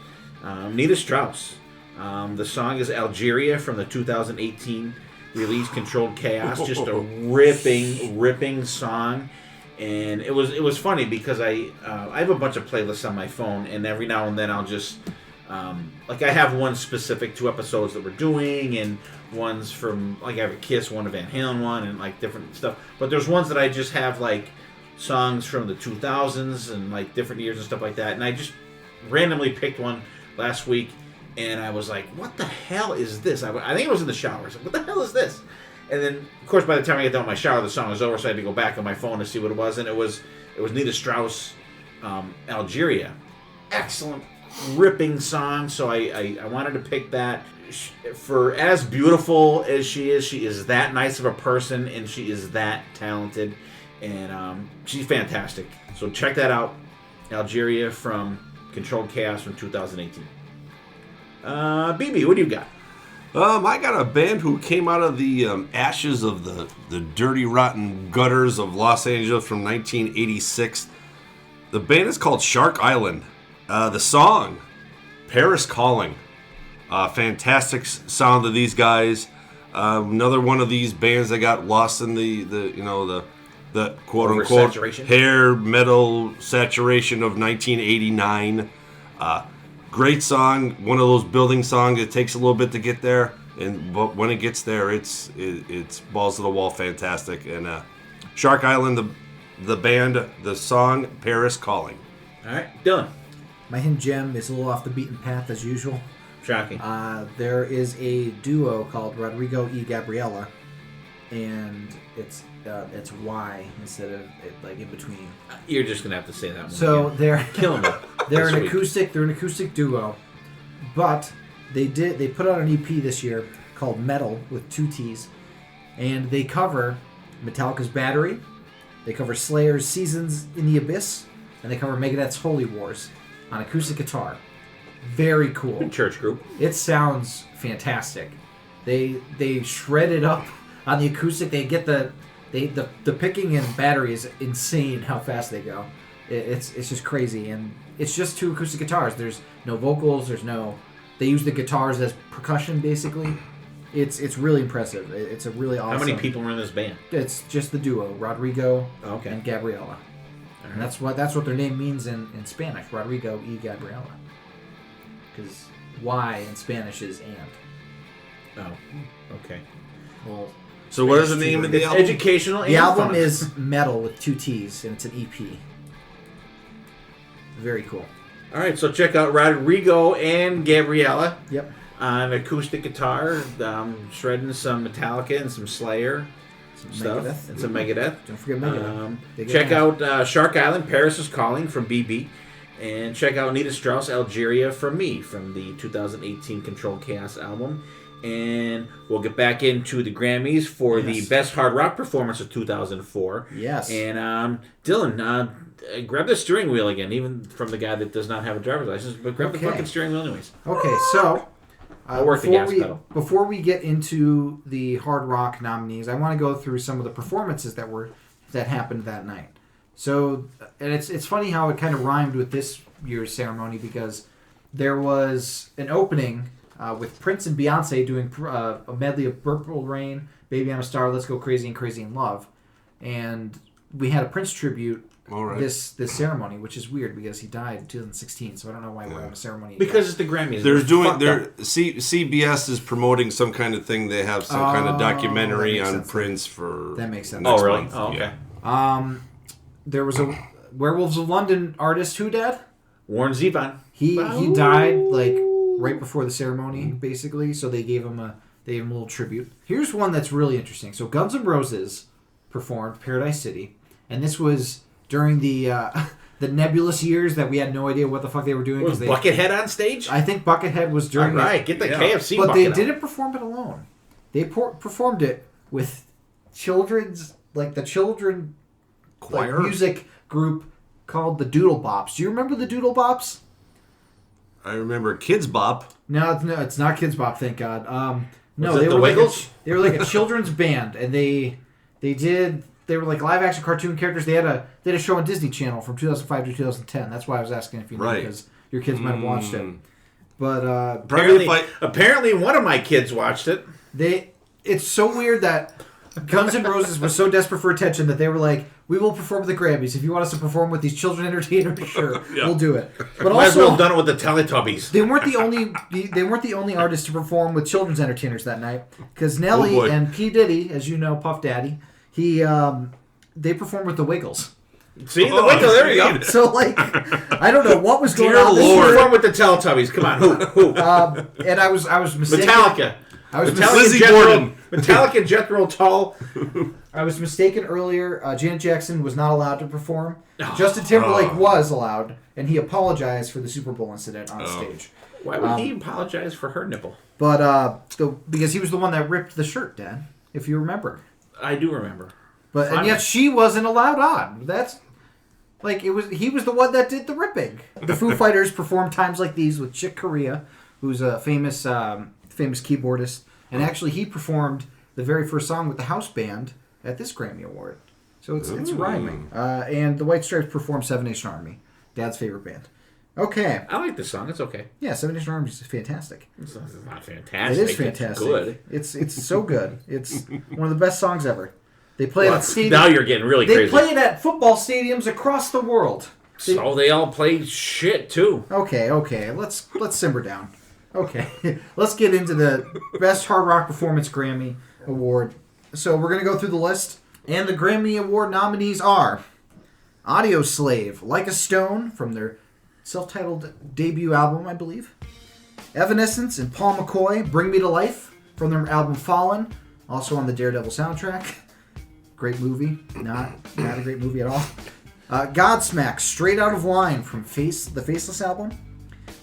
Nita Strauss. The song is Algeria from the 2018 release Controlled Chaos. Just a ripping song. And it was funny because I have a bunch of playlists on my phone, and every now and then I'll just like I have one specific to episodes that we're doing, and ones from like I have a Kiss, one, a Van Halen one, and like different stuff. But there's ones that I just have like songs from the 2000s and like different years and stuff like that. And I just randomly picked one last week, and I was like, "What the hell is this?" I think it was in the shower. I was like, "What the hell is this?" And then, of course, by the time I get done with my shower, the song was over, so I had to go back on my phone to see what it was. And it was Nita Strauss, Algeria. Excellent, ripping song. So I wanted to pick that. For as beautiful as she is that nice of a person, and she is that talented, and she's fantastic. So check that out, Algeria from Controlled Chaos from 2018. BB, what do you got? I got a band who came out of the ashes of the dirty, rotten gutters of Los Angeles from 1986. The band is called Shark Island. The song, Paris Calling. Fantastic sound of these guys. Another one of these bands that got lost in the quote unquote hair metal saturation of 1989. Great song, one of those building songs. It takes a little bit to get there, but when it gets there, it's balls to the wall, fantastic. And Shark Island, the band, the song, Paris Calling. All right, Dylan. My hidden gem is a little off the beaten path as usual. Shocking. There is a duo called Rodrigo y Gabriela, and it's Y instead of like in between. You're just gonna have to say that one. So again. they're killing me. They're an acoustic duo, but they put out an EP this year called Metal with 2 T's, and they cover Metallica's Battery, they cover Slayer's Seasons in the Abyss, and they cover Megadeth's Holy Wars on acoustic guitar. Very cool. Good church group. It sounds fantastic. They shred it up on the acoustic. They get the picking and battery is insane how fast they go. It's just crazy, and it's just 2 acoustic guitars. There's no vocals. They use the guitars as percussion basically. It's really impressive. It's a really awesome. How many people are in this band? It's just the duo, Rodrigo and Gabriela, and that's what their name means in Spanish. Rodrigo y Gabriela, because Y in Spanish is and. Oh, okay. Well, so what is the name of the album? Educational. The album is Metal with 2 T's, and it's an EP. Very cool. All right, so check out Rodrigo and Gabriela. Yep. On acoustic guitar, shredding some Metallica and some Slayer, some stuff, Megadeth. and some Megadeth. Don't forget Megadeth. Check out Shark Island, Paris is Calling from BB. And check out Nita Strauss, Algeria from me, from the 2018 Controlled Chaos album. And we'll get back into the Grammys for the Best Hard Rock Performance of 2004. Yes. And Dylan, grab the steering wheel again, even from the guy that does not have a driver's license, but grab the fucking steering wheel anyways. Okay, so I'll work the gas pedal. Before we get into the hard rock nominees, I want to go through some of the performances that happened that night. So, and it's funny how it kind of rhymed with this year's ceremony, because there was an opening with Prince and Beyonce doing a medley of Purple Rain, Baby I'm a Star, Let's Go Crazy and Crazy in Love, and we had a Prince tribute. This ceremony, which is weird because he died in 2016, so I don't know why we're having a ceremony. Because it's the Grammys. CBS is promoting some kind of thing. They have some kind of documentary on Prince for. That makes sense. Oh, really? Month. Oh, okay. Yeah. There was a Werewolves of London artist who died. Warren Zevon. He died like right before the ceremony, basically. So they gave him a little tribute. Here's one that's really interesting. So Guns N' Roses performed Paradise City, and this was during the nebulous years that we had no idea what the fuck they were doing. Was Buckethead on stage? I think Buckethead was during. All right, get the KFC. But bucket they didn't perform it alone. They performed it with children's, like the children Choir? like, music group called the Doodle Bops. Do you remember the Doodle Bops? I remember Kids Bop. No, it's not Kids Bop, thank God. No, Was it they the were Wiggles? they were like a children's band, and they were like live action cartoon characters. They had a show on Disney Channel from 2005 to 2010. That's why I was asking if you knew, Right. because your kids might have watched it. But Apparently one of my kids watched it. it's so weird that Guns N' Roses was so desperate for attention that they were like, we will perform at the Grammys. If you want us to perform with these children entertainers, sure, we'll do it. But Might as well also, have done it with the Teletubbies. they weren't the only artists to perform with children's entertainers that night, because Nelly boy. and P. Diddy, as you know, Puff Daddy, they performed with the Wiggles. See, the Wiggles, there you go. So like, I don't know what was going Dear on. Lord. Perform with the Teletubbies. Come on, who? And I was mistaken. Metallica. I was Metallica, Lizzie Jethro, Borden. Metallica, Jethro Tull. I was mistaken earlier. Janet Jackson was not allowed to perform. Justin Timberlake was allowed, and he apologized for the Super Bowl incident on stage. Why would he apologize for her nipple? But because he was the one that ripped the shirt, Dan, if you remember. I do remember. But and yet she wasn't allowed on. That's like he was the one that did the ripping. The Foo Fighters performed Times Like These with Chick Corea, who's a famous keyboardist, and actually he performed the very first song with the house band at this Grammy Award. So it's rhyming. And the White Stripes performed Seven Nation Army, Dad's favorite band. Okay. I like this song. It's okay. Yeah, Seven Nation Army is fantastic. It's not fantastic. It is fantastic. It's good. It's so good. It's one of the best songs ever. They play it at stadiums. Now you're getting really They crazy. play it at football stadiums across the world. So they all play shit too. Okay. Let's simmer down. Okay. Let's get into the Best Hard Rock Performance Grammy Award. So we're going to go through the list. And the Grammy Award nominees are Audio Slave, Like a Stone, from their self-titled debut album, I believe. Evanescence and Paul McCoy, Bring Me to Life, from their album Fallen, also on the Daredevil soundtrack. Great movie. Not a great movie at all. Godsmack, Straight Out of Line, from the Faceless album.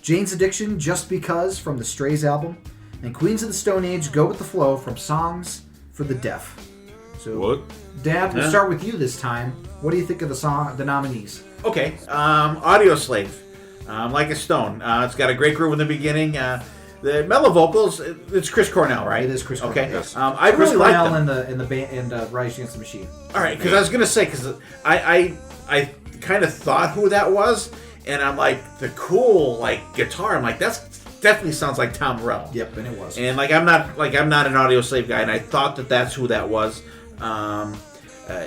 Jane's Addiction, Just Because, from the Strays album. And Queens of the Stone Age, Go With the Flow, from Songs for the Deaf. So, What? Dad, we'll start with you this time. What do you think of the nominees? Okay. Audio Slave. Like a Stone. It's got a great groove in the beginning. The mellow vocals, it's Chris Cornell, right? It is Chris Cornell. Okay. Yes. I Chris really like Cornell them. in the band and Rise Against the Machine. All right, because I was gonna say, because I kind of thought who that was, and I'm like the cool guitar. I'm like that's definitely sounds like Tom Morello. Yep, and it was. And I'm not an Audio Slave guy, and I thought that's who that was.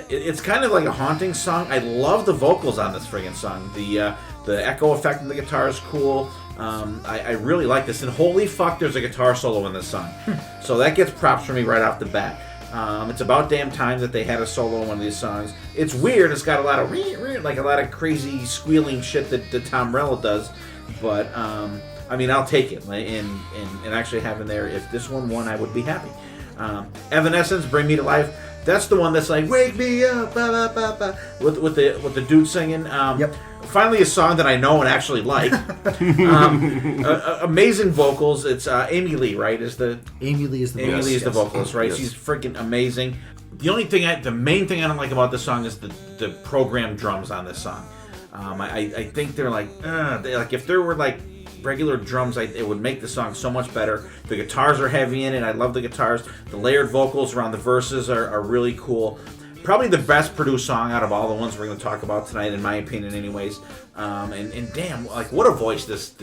It's kind of like a haunting song. I love the vocals on this friggin' song. The echo effect in the guitar is cool. I really like this. And holy fuck, there's a guitar solo in this song. So that gets props for me right off the bat. It's about damn time that they had a solo in one of these songs. It's weird. It's got a lot of a lot of crazy squealing shit that Tom Morello does. But I mean, I'll take it. And actually having there, if this one won, I would be happy. Evanescence, Bring Me to Life. That's the one that's like wake me up, ba, ba, ba, ba, with the dude singing. Yep. Finally, a song that I know and actually like. Amazing vocals. It's Amy Lee, right? Amy Lee is the vocalist, right? Yes. She's freaking amazing. The main thing I don't like about this song is the programmed drums on this song. I think they're if there were regular drums, it would make the song so much better. The guitars are heavy in it. I love the guitars. The layered vocals around the verses are really cool. Probably the best produced song out of all the ones we're going to talk about tonight, in my opinion, anyways. And damn, what a voice this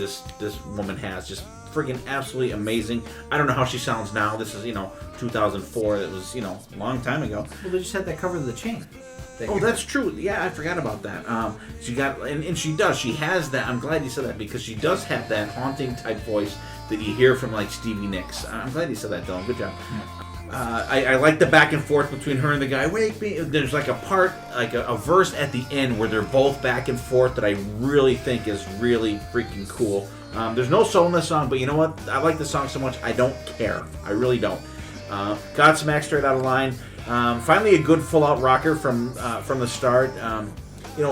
woman has. Just freaking absolutely amazing. I don't know how she sounds now. This is 2004. It was a long time ago. Well, they just had that cover of the chain. Oh, that's true. Yeah, I forgot about that. She got, and she does. She has that. I'm glad you said that, because she does have that haunting type voice that you hear from Stevie Nicks. I'm glad you said that, Dylan. Good job. I like the back and forth between her and the guy. Wake me. There's a part, a verse at the end where they're both back and forth that I really think is really freaking cool. There's no soul in this song, but you know what? I like the song so much I don't care. I really don't. Godsmack, Straight Out of Line. Finally, a good full-out rocker from the start.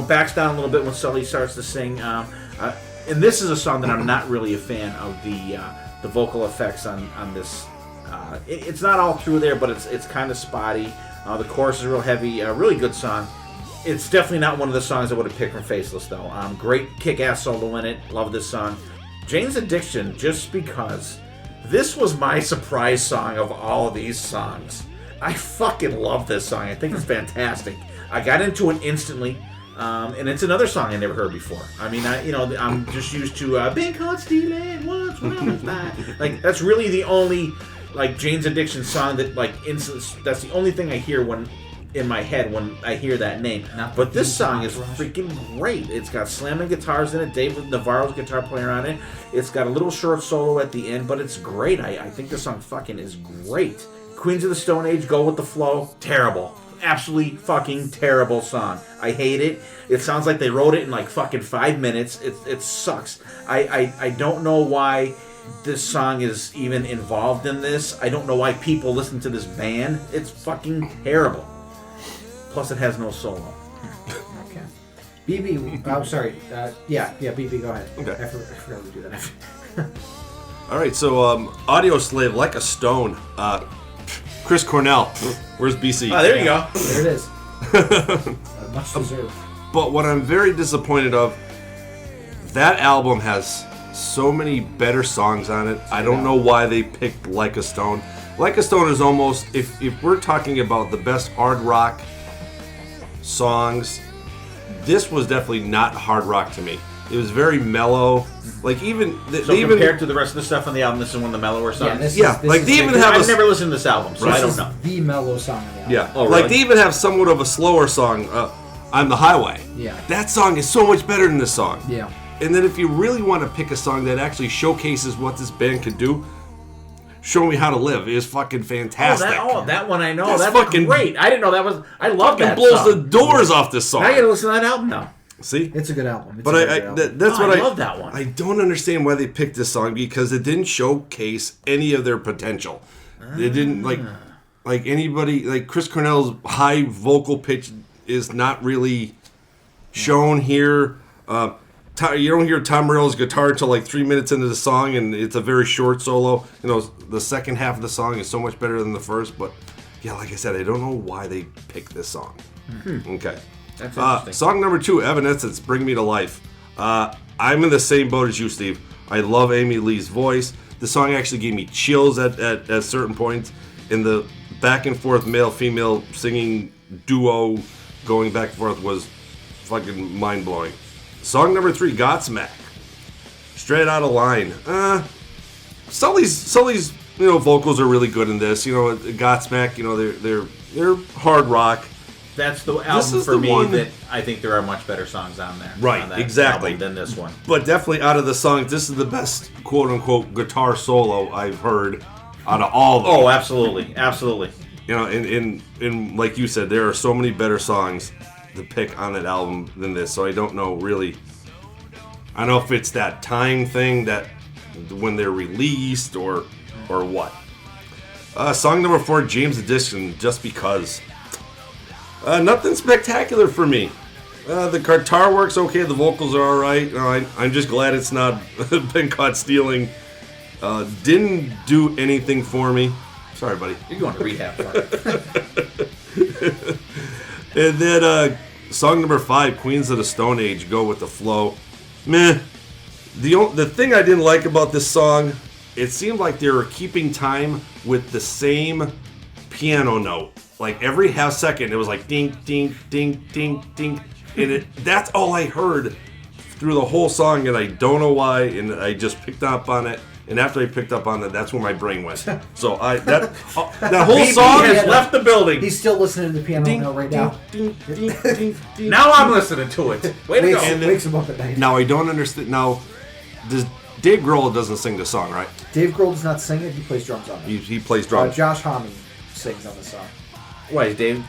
Backs down a little bit when Sully starts to sing. And this is a song that I'm not really a fan of the vocal effects on this It's not all through there, but it's kind of spotty. The chorus is real heavy. Really good song. It's definitely not one of the songs I would have picked from Faceless, though. Great kick-ass solo in it. Love this song. Jane's Addiction, just because this was my surprise song of all of these songs. I fucking love this song. I think it's fantastic. I got into it instantly, and it's another song I never heard before. I mean, I'm just used to "Been Caught Stealing Once When I Was Nine." Like, that's really the only Jane's Addiction song that that's the only thing I hear in my head when I hear that name. But this song is freaking great. It's got slamming guitars in it. David Navarro's guitar player on it. It's got a little short solo at the end, but it's great. I think this song fucking is great. Queens of the Stone Age, Go With The Flow. Terrible. Absolutely fucking terrible song. I hate it. It sounds like they wrote it in fucking 5 minutes. It sucks. I don't know why this song is even involved in this. I don't know why people listen to this band. It's fucking terrible. Plus, it has no solo. Okay. BB, oh, sorry. BB, go ahead. Okay. I forgot to do that. All right, so Audio Slave, Like a Stone. Chris Cornell. Where's BC? Oh, there you go. There it is. Much deserved. But what I'm very disappointed of, that album has so many better songs on it. I don't know why they picked Like a Stone. Like a Stone is almost, if we're talking about the best hard rock songs, this was definitely not hard rock to me. It was very mellow. Compared to the rest of the stuff on the album, this is one of the mellower songs. I've never listened to this album, so I don't know. The mellow song on the album. Yeah, oh, really? They even have somewhat of a slower song, "On the Highway." Yeah, that song is so much better than this song. Yeah, and then if you really want to pick a song that actually showcases what this band could do, "Show Me How to Live" is fucking fantastic. That one I know. That's fucking great. I didn't know that was. I love that blows song. the doors off this song. Now I gotta listen to that album now. See, it's a good album. I love that one. I don't understand why they picked this song, because it didn't showcase any of their potential. It didn't like anybody. Chris Cornell's high vocal pitch is not really shown here. You don't hear Tom Morello's guitar until 3 minutes into the song, and it's a very short solo. The second half of the song is so much better than the first. But yeah, like I said, I don't know why they picked this song. Okay. That's interesting. Song number 2, Evanescence, Bring Me to Life. I'm in the same boat as you, Steve. I love Amy Lee's voice. The song actually gave me chills at certain points. In the back and forth male-female singing duo going back and forth was fucking mind-blowing. Song number 3, Godsmack, Straight Out of Line. Sully's vocals are really good in this. Godsmack, they're hard rock. That's the album for me that I think there are much better songs on there. Right, on that exactly. album than this one. But definitely out of the songs, this is the best quote-unquote guitar solo I've heard out of all of them. Oh, absolutely. Absolutely. And like you said, there are so many better songs to pick on that album than this, so I don't know really. I don't know if it's that time thing that when they're released or what. Song number 4, Jane's Addiction, Just Because. Nothing spectacular for me. The guitar works okay, the vocals are alright. I'm just glad it's not Been Caught Stealing. Didn't do anything for me. Sorry, buddy. You're going to rehab. And then song number 5, Queens of the Stone Age, Go With The Flow. Meh. The thing I didn't like about this song, it seemed like they were keeping time with the same piano note. Every half second, it was ding, ding, ding, ding, ding. And that's all I heard through the whole song, and I don't know why, and I just picked up on it. And after I picked up on it, that's where my brain went. So that whole song has left the building. He's still listening to the piano note right now. Ding, ding, ding, ding. Now I'm listening to it. Way to go. Wakes him up at night. Now I don't understand. Now, Dave Grohl doesn't sing the song, right? Dave Grohl does not sing it. He plays drums on it. He plays drums. Josh Homme sings on the song. Why is Dave?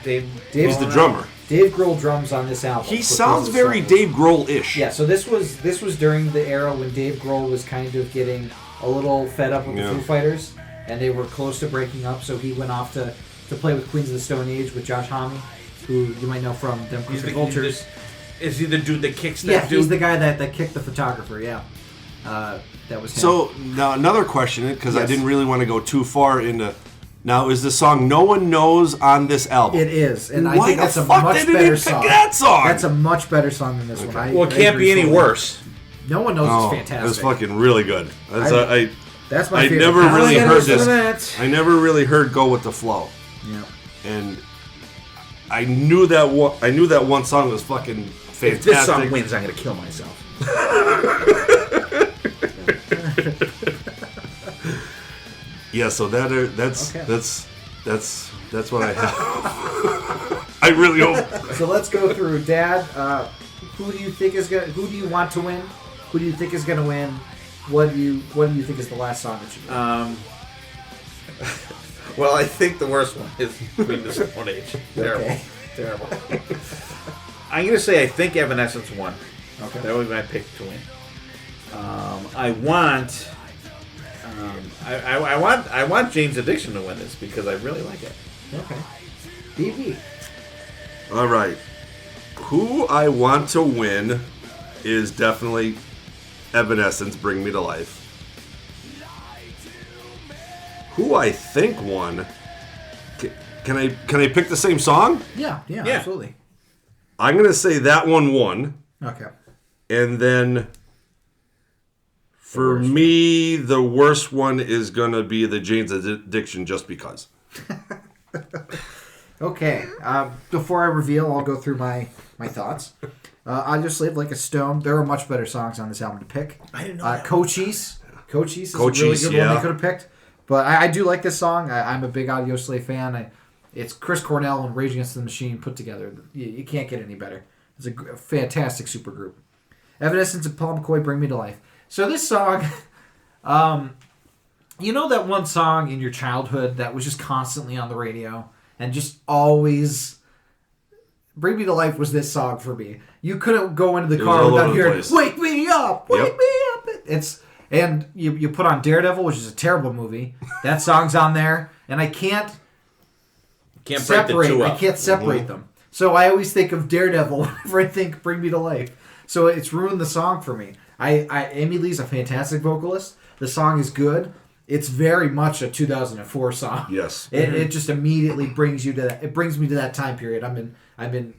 He's the drummer. Dave Grohl drums on this album. He sounds very Dave Grohl-ish. Yeah. So this was during the era when Dave Grohl was kind of getting a little fed up with the Foo Fighters, and they were close to breaking up. So he went off to play with Queens of the Stone Age with Josh Homme, who you might know from Them Crooked Vultures. Is he the dude that kicks that dude? Yeah, he's the guy that kicked the photographer. Yeah. That was him. So now another question, because I Yes. didn't really want to go too far into. Now, is the song "No One Knows" on this album? It is, and I Why think the that's a fuck much didn't better he pick song. that song? That's a much better song than this one. Well, it can't be any worse. No One Knows Oh, is fantastic. it was fucking really good. That's my I favorite. never really gotta heard listen to this. that. I never really heard "Go with the Flow," Yeah. and I knew that one. I knew that one song was fucking fantastic. If this song wins, I'm gonna kill myself. Yeah, so that's Okay. that's what I have. I really hope. So let's go through, Dad. Who do you think is gonna? Who do you want to win? Who do you think is gonna win? What do you think is the last song that you win? Well, I think the worst one is Queen of the Stone Age. Terrible. Okay. Terrible. I'm gonna say I think Evanescence won. Okay. That would be my pick to win. I want. I want Jane's Addiction to win this because I really like it. Okay. BB. All right, who I want to win is definitely Evanescence. Bring Me to Life. Who I think won. Can I pick the same song? Yeah, Yeah. absolutely. I'm gonna say that one won, Okay. and then for me, the worst one is gonna be the Jane's Addiction, just because. Okay. Before I reveal, I'll go through my thoughts. I Just Live Like a Stone. There are much better songs on this album to pick. I didn't know that. Cochise. Cochise is a Cochise, really good one yeah. they could have picked. But I do like this song. I'm a big Audio Slave fan. It's Chris Cornell and Rage Against the Machine put together. You can't get any better. It's a fantastic supergroup. Evanescence and Paul McCoy, Bring Me to Life. So this song, you know that one song in your childhood that was just constantly on the radio and just always... Bring Me to Life was this song for me. You couldn't go into the It was car all without over the hearing, place. "Wake me up, wake Yep. me up." And you put on Daredevil, which is a terrible movie. That song's on there, and I can't Can't break the separate. two I up. can't separate them. So I always think of Daredevil whenever I think Bring Me to Life. So it's ruined the song for me. Amy Lee's a fantastic vocalist. The song is good. It's very much a 2004 song. Yes. It just immediately brings you to that. It brings me to that time period. I'm in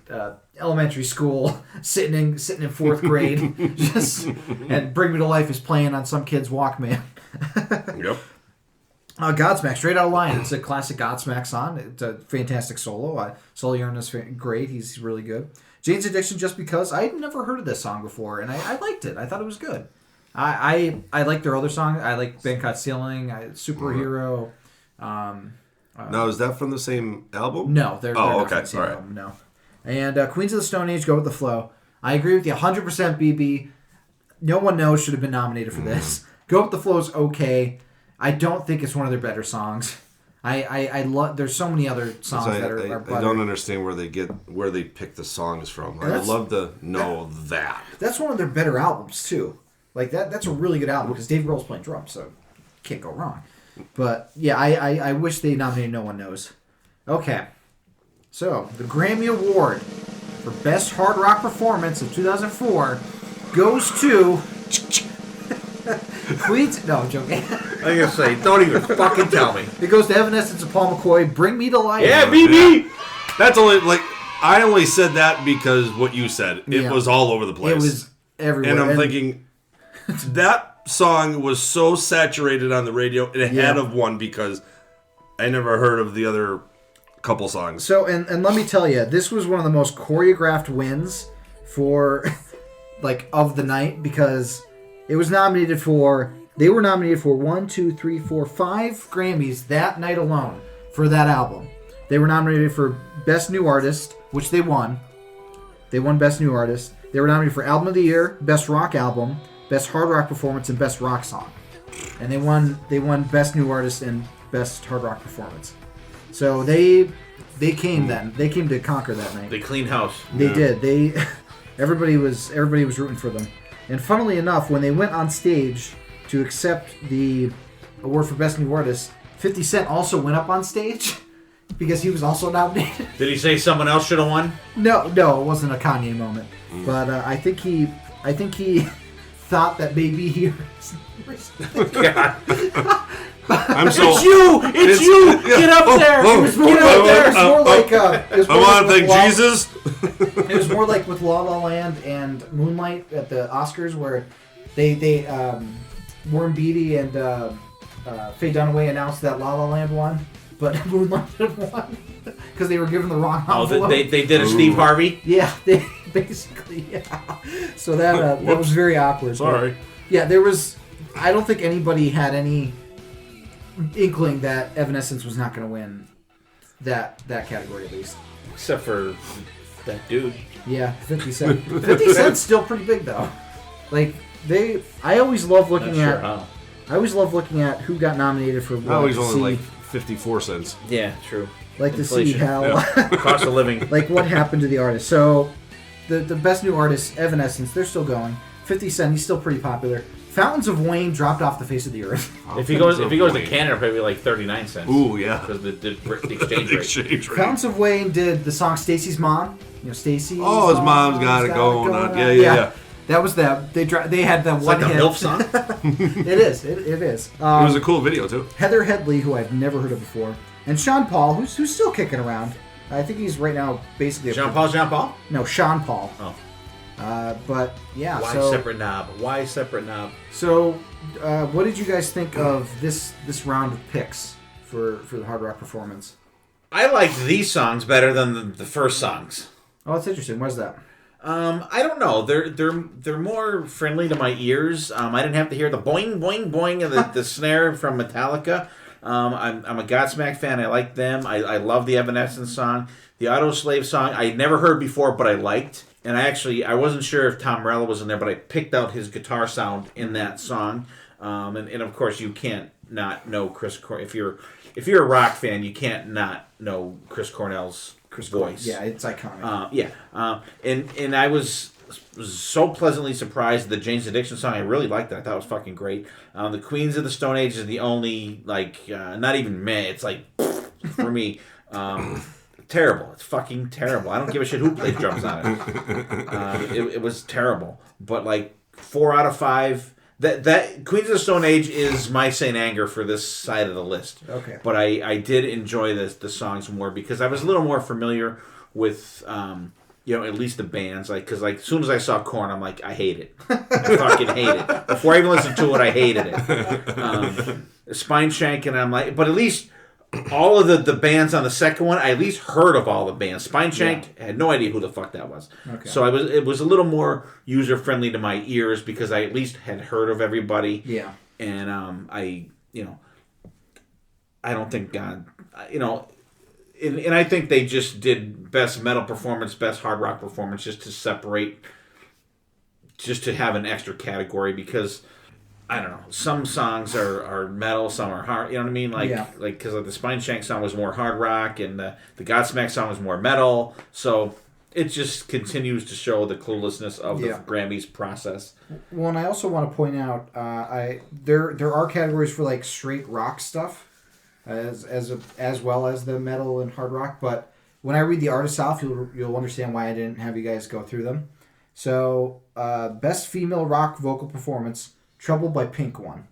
elementary school, sitting in fourth grade, and Bring Me to Life is playing on some kid's Walkman. Yep. Godsmack, Straight Outta Line. It's a classic Godsmack song. It's a fantastic solo. Sol Yarna's great. He's really good. Jane's Addiction, just because I had never heard of this song before, and I liked it. I thought it was good. I like their other song. I like Bangkok Ceiling, Superhero. Now, is that from the same album? No, they're Oh, not okay. from the same All right. album, no. And Queens of the Stone Age, Go With the Flow. I agree with you 100%, BB. No One Knows should have been nominated for this. Go With the Flow is okay. I don't think it's one of their better songs. I love. There's so many other songs that are I better. don't understand where they pick the songs from. I'd That's- love to know that. That's one of their better albums too. Like that's a really good album because Dave Grohl's playing drums, so can't go wrong. But yeah, I wish they nominated No One Knows. Okay, so the Grammy Award for Best Hard Rock Performance of 2004 goes to Queens. No, I'm joking. I'm gonna say, don't even fucking tell me. It goes to Evanescence and Paul McCoy. Bring Me to Life. Yeah, BB. That's only I only said that because what you said. It Yeah. was all over the place. It was everywhere. and I'm thinking that song was so saturated on the radio. It Yeah. had to have won because I never heard of the other couple songs. So, and let me tell you, this was one of the most choreographed wins for, of the night because it was nominated for, they were nominated for 5 Grammys that night alone for that album. They were nominated for Best New Artist, which they won. They won Best New Artist. They were nominated for Album of the Year, Best Rock Album, Best Hard Rock Performance, and Best Rock Song. And they won Best New Artist and Best Hard Rock Performance. So they came then. They came to conquer that night. They cleaned house. They did. Everybody was rooting for them. And funnily enough, when they went on stage to accept the award for Best New Artist, 50 Cent also went up on stage because he was also nominated. Did he say someone else should have won? No, it wasn't a Kanye moment. But I think he thought that maybe he. God. I'm so. It's you! Get up there! It was more like I want to thank Jesus. It was more like with La La Land and Moonlight at the Oscars, where they Warren Beatty and Faye Dunaway announced that La La Land won, but Moonlight had won because they were given the wrong envelope. Oh, they did a Steve Harvey? Yeah, they basically, yeah. So that was very awkward. Sorry. But, yeah, there was. I don't think anybody had any inkling that Evanescence was not going to win that category, at least. Except for that dude. Yeah, 50 Cent. 50 Cent's still pretty big though. Like I always love looking at. I always love looking at who got nominated for what. Now he's only like 54 cents. Yeah, true. Like Inflation. To see how Cost of living. like what happened to the artist. So the best new artist, Evanescence, they're still going. 50 Cent, he's still pretty popular. Fountains of Wayne dropped off the face of the earth. If he goes to Canada, probably like 39 cents. Ooh, yeah. Because the exchange rate. Fountains of Wayne did the song Stacy's Mom. You know, Stacy. Oh, his mom's got it going on. Yeah. That was that. They had that It's one like a hit. MILF song. It is. It is. It was a cool video, too. Heather Headley, who I've never heard of before, and Sean Paul, who's still kicking around. I think he's right now basically. Jean Paul? No, Sean Paul. Oh. But yeah. Why separate knob? So, what did you guys think of this round of picks for the Hard Rock performance? I liked these songs better than the first songs. Oh, that's interesting. Why's that? I don't know. They're more friendly to my ears. I didn't have to hear the boing boing boing of the snare from Metallica. I'm a Godsmack fan. I like them. I love the Evanescence song. The Autoslave song I had never heard before, but I liked. And I wasn't sure if Tom Morello was in there, but I picked out his guitar sound in that song. And of course, you can't not know Chris Cornell. If you're a rock fan, you can't not know Chris Cornell's voice. Yeah, it's iconic. And I was so pleasantly surprised. The Jane's Addiction song, I really liked that. I thought it was fucking great. The Queens of the Stone Age is the only, not even meh. It's like, for me, terrible. It's fucking terrible. I don't give a shit who plays drums on it. It was terrible. But 4 out of 5. That Queens of the Stone Age is my Saint Anger for this side of the list. Okay. But I did enjoy the songs more because I was a little more familiar with at least the bands. Because as soon as I saw Korn, I'm like, I hate it. I fucking hate it. Before I even listened to it, I hated it. Spineshank, and I'm like, but at least all of the bands on the second one, I at least heard of all the bands. Spineshank, had no idea who the fuck that was. Okay. So it was a little more user friendly to my ears because I at least had heard of everybody. Yeah. And I don't think and I think they just did best metal performance, best hard rock performance, just to separate, just to have an extra category because. I don't know. Some songs are metal, some are hard. You know what I mean? Because the Spineshank song was more hard rock, and the Godsmack song was more metal. So it just continues to show the cluelessness of the Grammys process. Well, and I also want to point out, there are categories for straight rock stuff, as well as the metal and hard rock. But when I read the artists off, you'll understand why I didn't have you guys go through them. So, best female rock vocal performance. Trouble by Pink won.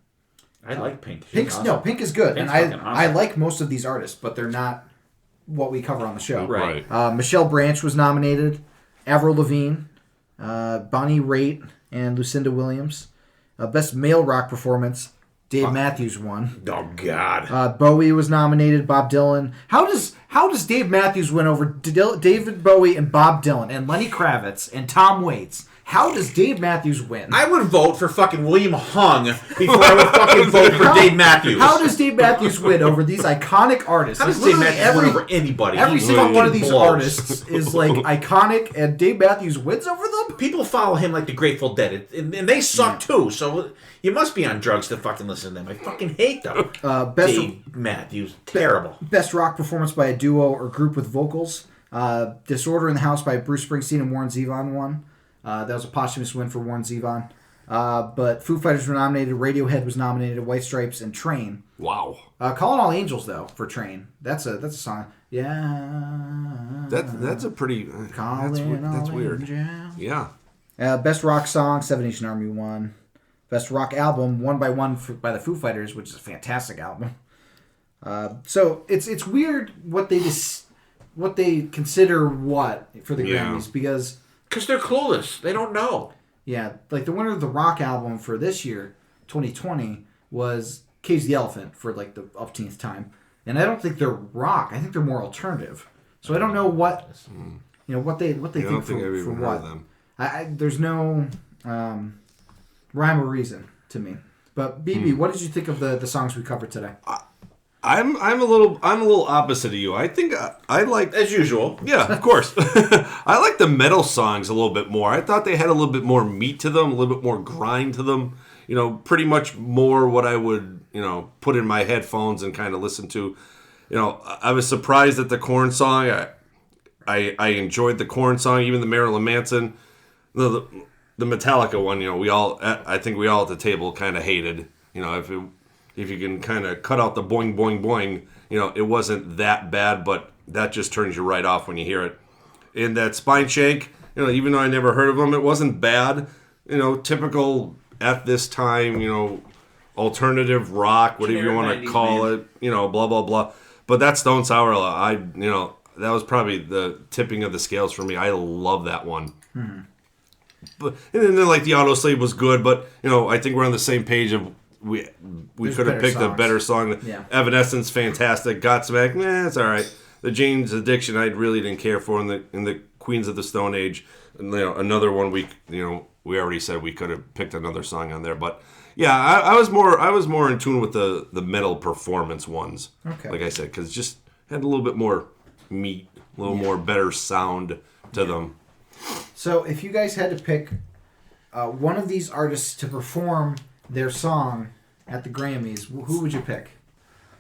I like Pink. Pink is good. Pink's and awesome. I like most of these artists, but they're not what we cover on the show. Right. Michelle Branch was nominated. Avril Lavigne, Bonnie Raitt, and Lucinda Williams. Best male rock performance. Dave Matthews won. Oh God. Bowie was nominated. Bob Dylan. How does Dave Matthews win over David Bowie and Bob Dylan and Lenny Kravitz and Tom Waits? How does Dave Matthews win? I would vote for fucking William Hung before I would fucking vote for Dave Matthews. How does Dave Matthews win over these iconic artists? How does Dave Matthews win over anybody? Every single one of these artists is iconic, and Dave Matthews wins over them? People follow him like the Grateful Dead, and they suck too, so you must be on drugs to fucking listen to them. I fucking hate them. Dave Matthews, terrible. Best rock performance by a duo or group with vocals. Disorder in the House by Bruce Springsteen and Warren Zevon won. That was a posthumous win for Warren Zevon. But Foo Fighters were nominated, Radiohead was nominated, White Stripes, and Train. Wow. Calling All Angels, though, for Train. That's a song. Yeah. That's a pretty... That's weird. Angels. Yeah. Best rock song, Seven Nation Army won. Best Rock Album, One by One by the Foo Fighters, which is a fantastic album. So it's weird what they consider for the Grammys because they're clueless. They don't know. Yeah, like the winner of the Rock Album for this year, 2020, was Cage the Elephant for like the upteenth time, and I don't think they're rock. I think they're more alternative. So I don't know what what they think for what. There's no rhyme or reason to me. But BB, what did you think of the songs we covered today? I'm a little opposite of you. I think I like, as usual. Yeah, of course. I like the metal songs a little bit more. I thought they had a little bit more meat to them, a little bit more grind to them. Pretty much more what I would put in my headphones and kind of listen to. I was surprised at the Korn song. I enjoyed the Korn song, even the Marilyn Manson, the Metallica one. I think we all at the table kind of hated. If you can kind of cut out the boing, boing, boing, it wasn't that bad, but that just turns you right off when you hear it. And that Spine Shank, even though I never heard of them, it wasn't bad. Typical at this time, alternative rock, whatever you want to call it, blah, blah, blah. But that Stone Sour, that was probably the tipping of the scales for me. I love that one. Mm-hmm. But and then like the Autoslave was good, but I think we're on the same page of we could have picked a better song. Yeah. Evanescence, fantastic. Godsmack, it's all right. The Jane's Addiction, I really didn't care for in the Queens of the Stone Age. And, another one we already said we could have picked another song on there, but yeah, I was more in tune with the metal performance ones. Okay. Like I said, because it just had a little bit more meat, a little more better sound to them. So if you guys had to pick one of these artists to perform their song at the Grammys, who would you pick?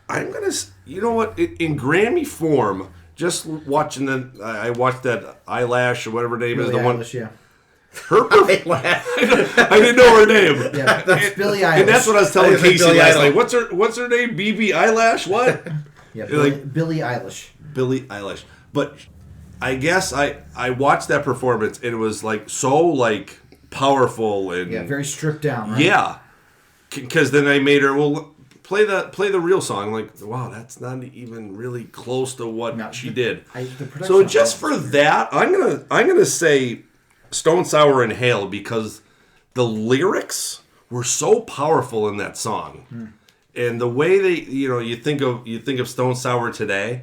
I'm gonna, in Grammy form, just watching I watched that Eyelash or whatever her name Billie is, the Eilish, one. Yeah. Her I didn't know her name. Yeah, that's Billie Eilish. And that's what I was telling Casey last night. What's her name? BB Eyelash? What? Yeah, Billie Eilish. Billie Eilish. But I guess I watched that performance and it was so powerful and very stripped down. Right? Yeah. Because then I made her play the real song. Wow, that's not even really close to what she did. So just for that, I'm gonna say Stone Sour and Hail, because the lyrics were so powerful in that song, and the way they you think of Stone Sour today,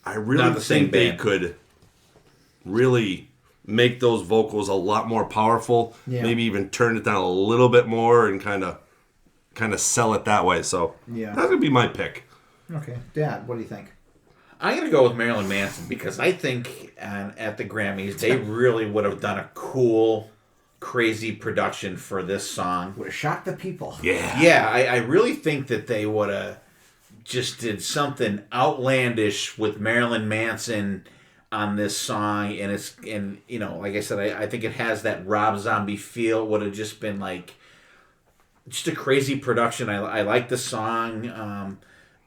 I really think they could really make those vocals a lot more powerful. Yeah. Maybe even turn it down a little bit more and kind of sell it that way. So that would be my pick. Okay, Dad, what do you think? I'm going to go with Marilyn Manson because I think at the Grammys they really would have done a cool, crazy production for this song. Would have shocked the people. Yeah. Yeah, I really think that they would have just did something outlandish with Marilyn Manson on this song, and like I said, I think it has that Rob Zombie feel. It would have just been just a crazy production. I like the song.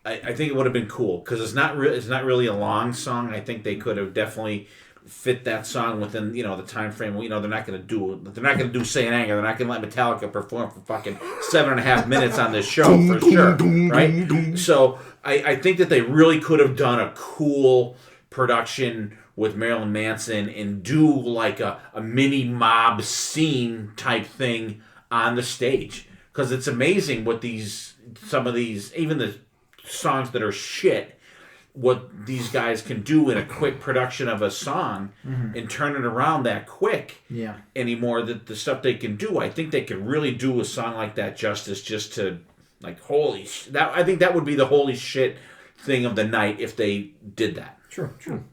I think it would have been cool because it's not really a long song. I think they could have definitely fit that song within the time frame. They're not going to do Say in Anger. They're not going to let Metallica perform for fucking 7.5 minutes on this show for sure, right? So I think that they really could have done a cool production with Marilyn Manson and do a mini mob scene type thing on the stage, because it's amazing what some of these even the songs that are shit, what these guys can do in a quick production of a song and turn it around that quick. Yeah. Anymore, the stuff they can do, I think they could really do a song like that justice. Just to holy that I think that would be the holy shit thing of the night if they did that. True.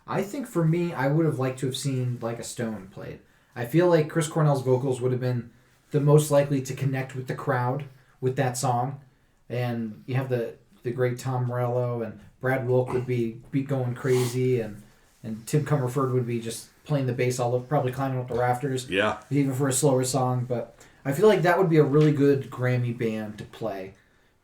I think for me, I would have liked to have seen Like a Stone played. I feel like Chris Cornell's vocals would have been the most likely to connect with the crowd with that song, and you have the great Tom Morello and Brad Wilk would be going crazy, and Tim Comerford would be just playing the bass all over, probably climbing up the rafters. Yeah. Even for a slower song, but I feel like that would be a really good Grammy band to play,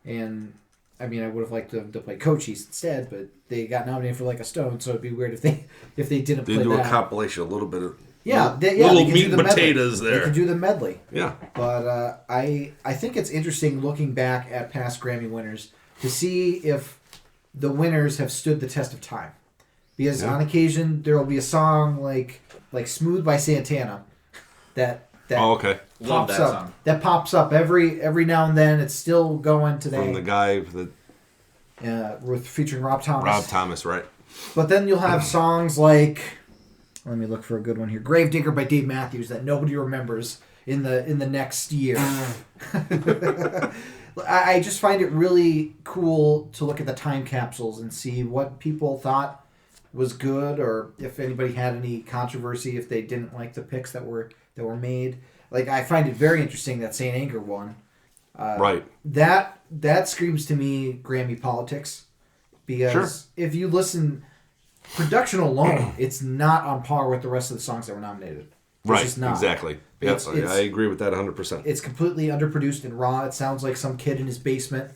and I mean, I would have liked to play Cochise instead, but they got nominated for Like a Stone, so it'd be weird if they didn't play that. They do a compilation, a little bit of Yeah, little they can meat do the and medley. potatoes there. They can do the medley. Yeah. But I think it's interesting looking back at past Grammy winners to see if the winners have stood the test of time. Because on occasion there will be a song like "Smooth" by Santana that okay. Love pops that up. song. That pops up every now and then. It's still going today. From the guy that With featuring Rob Thomas. Rob Thomas, right? But then you'll have songs like, let me look for a good one here, "Gravedigger" by Dave Matthews that nobody remembers in the next year. I just find it really cool to look at the time capsules and see what people thought was good, or if anybody had any controversy, if they didn't like the picks that were made. Like, I find it very interesting that Saint Anger won. Right. That screams to me Grammy politics, because if you listen, production alone, it's not on par with the rest of the songs that were nominated. It's Right. just not. Exactly. Yes, I agree with that 100%. It's completely underproduced and raw. It sounds like some kid in his basement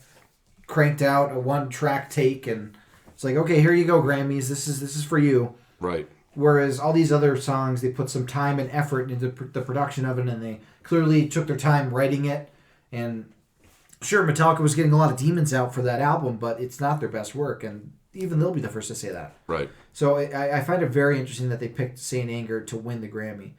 cranked out a one-track take, and it's like, okay, here you go, Grammys. This is for you. Right. Whereas all these other songs, they put some time and effort into the production of it, and they clearly took their time writing it. And sure, Metallica was getting a lot of demons out for that album, but it's not their best work, and even they'll be the first to say that. Right. So I find it very interesting that they picked Saint Anger to win the Grammy.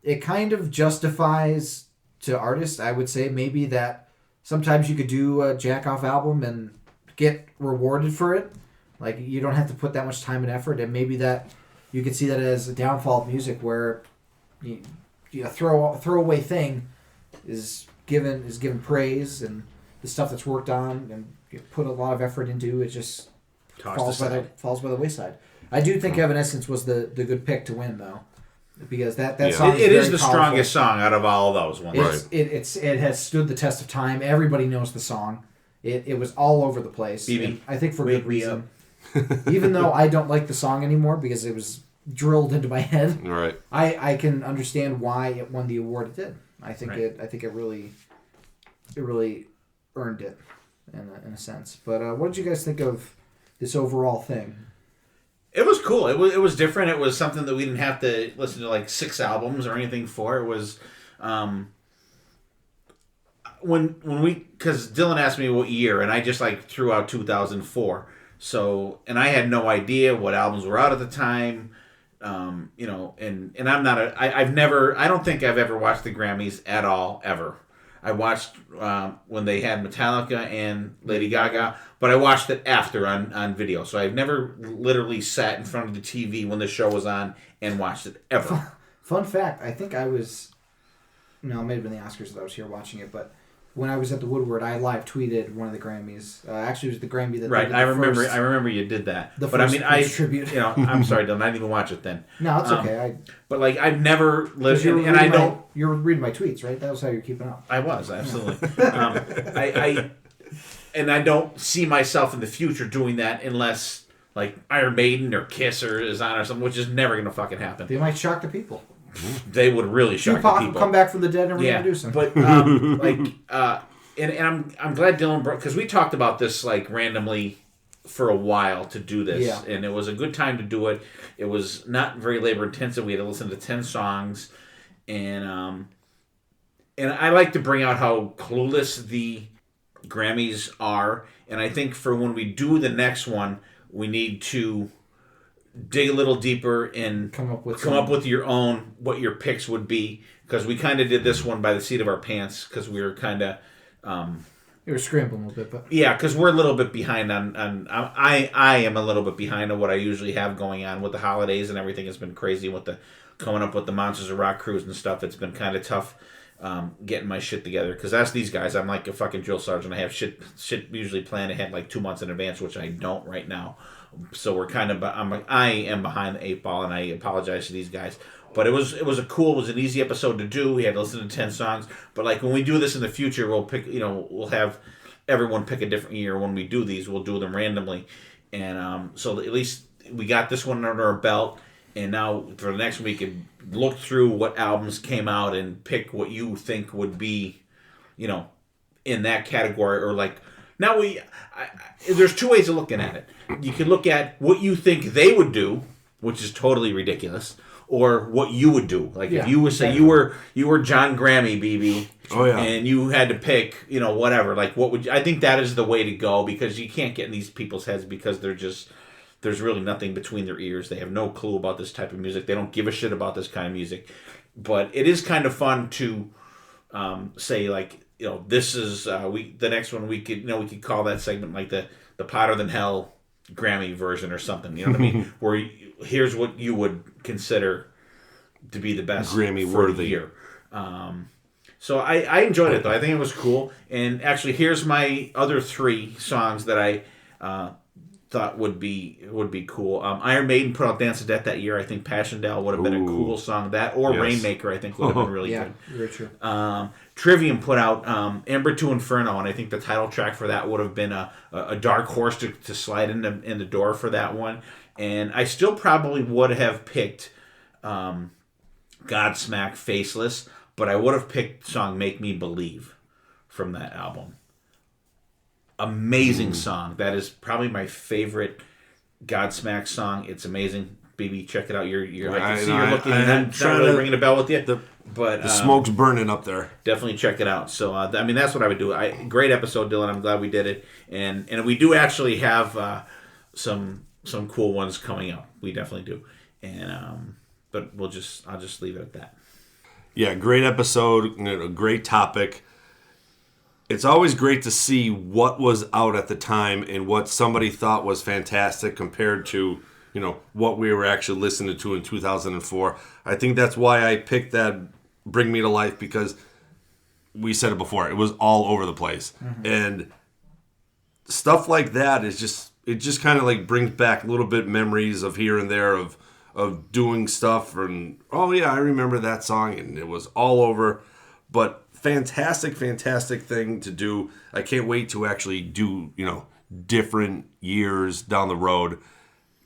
It kind of justifies to artists, I would say, maybe that sometimes you could do a jack-off album and get rewarded for it. Like, you don't have to put that much time and effort, and maybe that you could see that as a downfall of music where a throwaway thing is given praise, and the stuff that's worked on and you put a lot of effort into it just falls by the wayside. I do think Evanescence was the good pick to win, though, because that song It is very the powerful. strongest song out of all of those ones. Right. It has stood the test of time. Everybody knows the song. It was all over the place. BB, and I think for wake good me reason. Even though I don't like the song anymore because it was drilled into my head, Right. I can understand why it won the award it did. I think it really earned it in a sense. But what did you guys think of this overall thing? It was cool. It was different. It was something that we didn't have to listen to like 6 albums or anything for. It was when we, because Dylan asked me what year, and I just like threw out 2004. So, and I had no idea what albums were out at the time. And I'm not I don't think I've ever watched the Grammys at all, ever. I watched when they had Metallica and Lady Gaga, but I watched it after on video. So I've never literally sat in front of the TV when the show was on and watched it, ever. Fun fact, I think I was, it may have been the Oscars that I was here watching it, but when I was at the Woodward, I live tweeted one of the Grammys. Actually, it was the Grammy that Right, they did I remember you did that. The But I first mean, I tribute. I'm sorry, Dylan, I didn't even watch it then. No, it's okay. But like, I've never lived, You were and I don't. You were reading my tweets, right? That was how you're keeping up. I was, absolutely. I don't see myself in the future doing that unless like Iron Maiden or Kiss is on or something, which is never gonna fucking happen. They might shock the people. They would really shock Tupac the will people. come back from the dead and Yeah, reintroduce him. but and I'm glad Dylan brought, because we talked about this like randomly for a while to do this, Yeah. and it was a good time to do it. It was not very labor intensive. We had to listen to 10 songs, and I like to bring out how clueless the Grammys are, and I think for when we do the next one, we need to dig a little deeper and come up with your own, what your picks would be, because we kind of did this one by the seat of our pants, because we were kind of you were scrambling a little bit, but yeah, because we're a little bit behind on I am a little bit behind on what I usually have going on with the holidays and everything. Has been crazy with the coming up with the Monsters of Rock cruise and stuff. It's been kind of tough getting my shit together, because that's these guys. I'm like a fucking drill sergeant. I have shit usually planned ahead like 2 months in advance, which I don't right now. So we're kind of I am behind the 8 ball, and I apologize to these guys. But it was an easy episode to do. We had to listen to 10 songs. But like when we do this in the future, we'll pick, we'll have everyone pick a different year. When we do these, we'll do them randomly. And so at least we got this one under our belt. And now for the next week, we can look through what albums came out and pick what you think would be, in that category. Or like, now there's 2 ways of looking at it. You can look at what you think they would do, which is totally ridiculous. or what you would do. Like if you would say you were John Grammy, BB, and you had to pick, whatever. Like what would I think that is the way to go, because you can't get in these people's heads because there's really nothing between their ears. They have no clue about this type of music. They don't give a shit about this kind of music. But it is kind of fun to say like, this is the next one we could call that segment like the Hotter Than Hell Grammy version or something. You know what I mean? Where here's what you would consider to be the best Grammy for worthy the year. So I enjoyed it though. I think it was cool. And actually, here's my other 3 songs that I thought would be cool. Iron Maiden put out Dance of Death that year. I think Passchendaele would have been a cool song. That or Rainmaker, I think, would have been really good. Very true. Trivium put out Ember to Inferno, and I think the title track for that would have been a dark horse to slide in the door for that one. And I still probably would have picked Godsmack Faceless, but I would have picked the song Make Me Believe from that album. Amazing song. That is probably my favorite Godsmack song. It's amazing. BB, check it out. I can see you're looking. I'm not really ringing a bell with you. But the smoke's burning up there. Definitely check it out. So, that's what I would do. Great episode, Dylan. I'm glad we did it. And we do actually have some cool ones coming up. We definitely do. And but I'll just leave it at that. Yeah, great episode. Great topic. It's always great to see what was out at the time and what somebody thought was fantastic compared to, what we were actually listening to in 2004. I think that's why I picked that Bring Me to Life, because we said it before. It was all over the place. Mm-hmm. And stuff like that is just kind of like brings back a little bit memories of here and there of doing stuff. And, I remember that song and it was all over. But fantastic thing to do. I can't wait to actually do, different years down the road,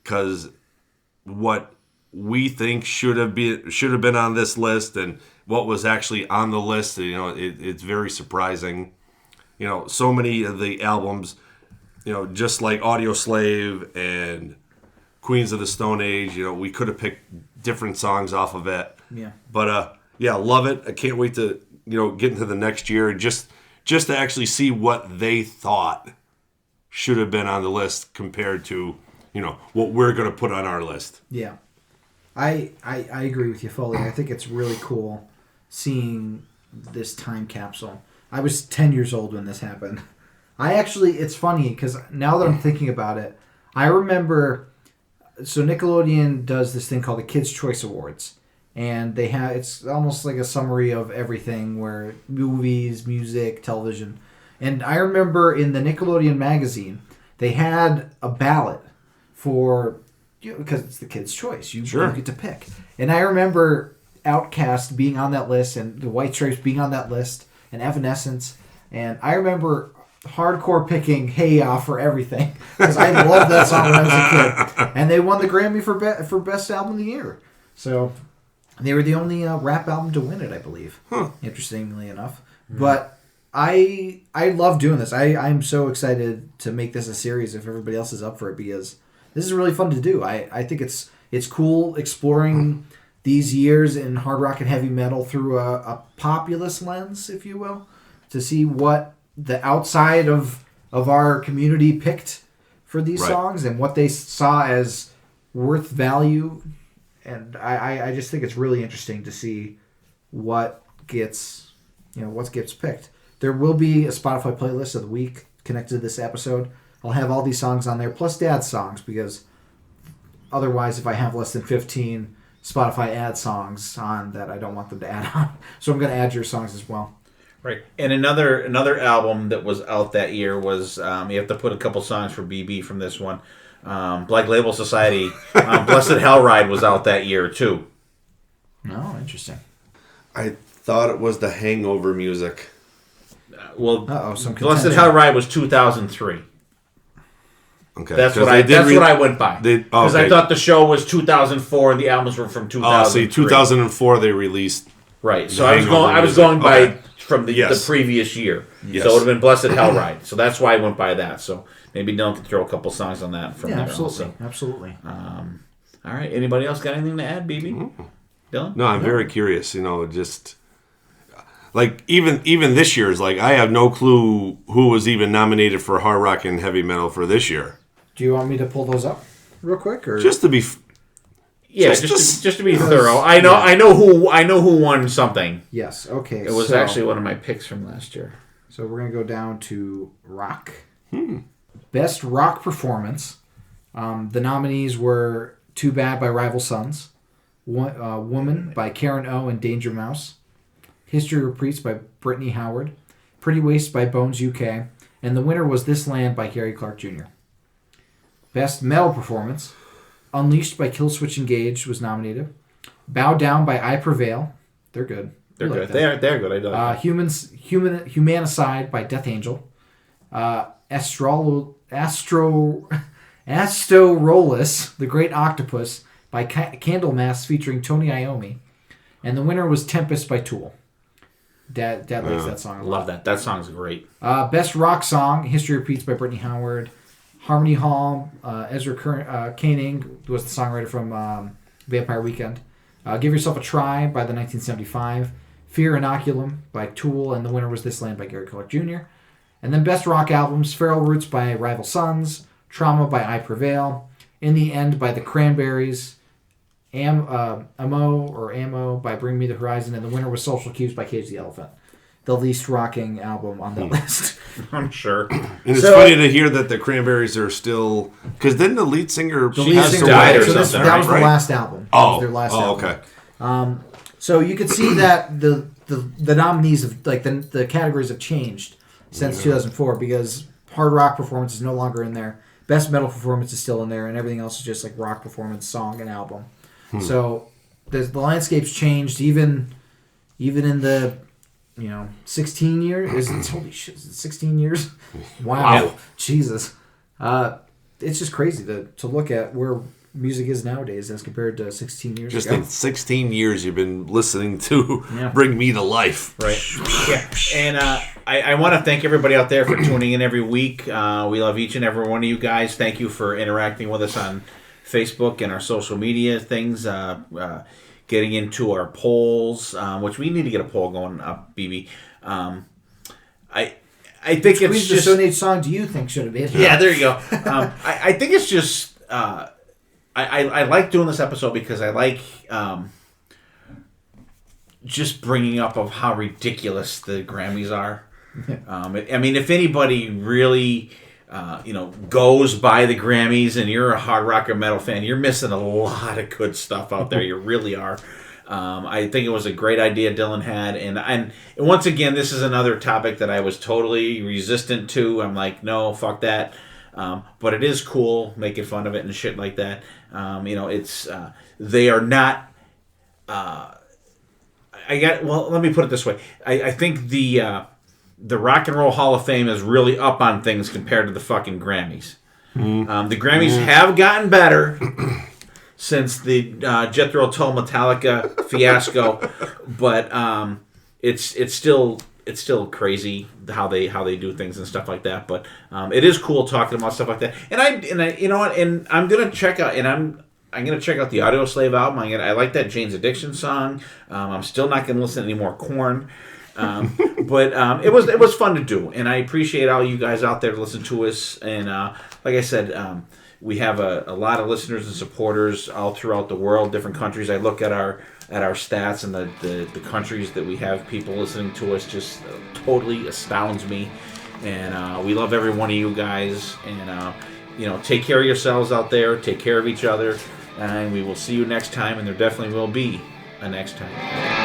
because what we think should have been on this list and what was actually on the list, it's very surprising. So many of the albums, just like Audio Slave and Queens of the Stone Age, we could have picked different songs off of it. Yeah. But love it. I can't wait to get into the next year and just to actually see what they thought should have been on the list compared to, what we're going to put on our list. Yeah. I agree with you fully. I think it's really cool seeing this time capsule. I was 10 years old when this happened. It's funny because now that I'm thinking about it, I remember, so Nickelodeon does this thing called the Kids' Choice Awards. And it's almost like a summary of everything, where movies, music, television. And I remember in the Nickelodeon magazine, they had a ballot for, because it's the Kids' Choice. You get to pick. And I remember Outkast being on that list, and the White Stripes being on that list, and Evanescence. And I remember hardcore picking Hey Ya for everything, because I loved that song when I was a kid. And they won the Grammy for Best Album of the Year. So they were the only rap album to win it, I believe. Interestingly enough. Mm. But I love doing this. I'm so excited to make this a series if everybody else is up for it, because this is really fun to do. I think it's cool exploring these years in hard rock and heavy metal through a populist lens, if you will, to see what the outside of our community picked for these songs and what they saw as worth value. And I just think it's really interesting to see what gets picked. There will be a Spotify playlist of the week connected to this episode. I'll have all these songs on there, plus Dad's songs, because otherwise if I have less than 15 Spotify ad songs on that, I don't want them to add on. So I'm going to add your songs as well. Right. And another album that was out that year was, you have to put a couple songs for BB from this one. Black Label Society, Blessed Hell Ride was out that year too. Oh, interesting. I thought it was the Hangover music. Blessed Hell Ride was 2003. Okay, that's what I went by. Because I thought the show was 2004 and the albums were from 2003. 2004 they released. Right. So I was going by from the previous year. Yes. So it would have been Blessed Hell Ride. So that's why I went by that. So maybe Dylan could throw a couple songs on that from there. Absolutely. Also. Absolutely. All right. Anybody else got anything to add, BB? Dylan? No, I'm very curious. Just like even this year's, like I have no clue who was even nominated for hard rock and heavy metal for this year. Do you want me to pull those up real quick, or Just to be, just to be thorough. I know who won something. yes? Okay, It was actually one of my picks from last year. So we're gonna go down to rock. Best rock performance. The nominees were "Too Bad" by Rival Sons, "Woman" by Karen O and Danger Mouse, "History Repeats" by Brittany Howard, "Pretty Waste" by Bones UK, and the winner was "This Land" by Gary Clark Jr. Best metal performance. "Unleashed" by Killswitch Engage was nominated. "Bow Down" by I Prevail. They're good. They're We like good. them. They're good. I do. Humanicide by Death Angel. Astrorolus, The Great Octopus by Candlemass featuring Tony Iommi. And the winner was Tempest by Tool. Dad likes that song a lot. Love that. That song's great. Best rock song, History Repeats by Brittany Howard. Harmony Hall, Ezra Koenig was the songwriter from Vampire Weekend. Give Yourself a Try by the 1975. Fear Inoculum by Tool, and the winner was This Land by Gary Clark Jr. And then Best Rock Albums, Feral Roots by Rival Sons, Trauma by I Prevail, In the End by the Cranberries, Ammo by Bring Me the Horizon, and the winner was Social Cues by Cage the Elephant. The least rocking album on the list. I'm sure. and it's funny to hear that the Cranberries are still, because then the lead singer passed away died or so something, that was the right? last album. That was their last album. Okay. So you can see that the nominees of like the categories have changed since 2004 because hard rock performance is no longer in there. Best metal performance is still in there, and everything else is just like rock performance, song, and album. So the landscape's changed even in the 16 years. Holy shit! Is it 16 years? Wow. Jesus. It's just crazy to look at where music is nowadays as compared to 16 years Just ago. in 16 years you've been listening to Bring Me to Life. Right. Yeah. And I want to thank everybody out there for tuning in every week. We love each and every one of you guys. Thank you for interacting with us on Facebook and our social media things. Getting into our polls, which we need to get a poll going up, BB. I think it's Which just... Stone Age song do you think should have been? Yeah, there you go. I think it's just... I like doing this episode because I like just bringing up of how ridiculous the Grammys are. If anybody really goes by the Grammys and you're a hard rock or metal fan, you're missing a lot of good stuff out there. You really are. I think it was a great idea Dylan had, and once again, this is another topic that I was totally resistant to. I'm like, no, fuck that. But it is cool making fun of it and shit like that. It's they are not. Let me put it this way. I think the Rock and Roll Hall of Fame is really up on things compared to the fucking Grammys. The Grammys have gotten better since the Jethro Tull Metallica fiasco, but it's still crazy how they do things and stuff like that. But it is cool talking about stuff like that. And I you know what? And I'm gonna check out. And I'm gonna check out the Audioslave album. I like that Jane's Addiction song. I'm still not gonna listen to any more Korn. But it was fun to do, and I appreciate all you guys out there to listen to us. And like I said, we have a lot of listeners and supporters all throughout the world, different countries. I look at our stats, and the countries that we have people listening to us just totally astounds me. And we love every one of you guys. And take care of yourselves out there. Take care of each other. And we will see you next time. And there definitely will be a next time.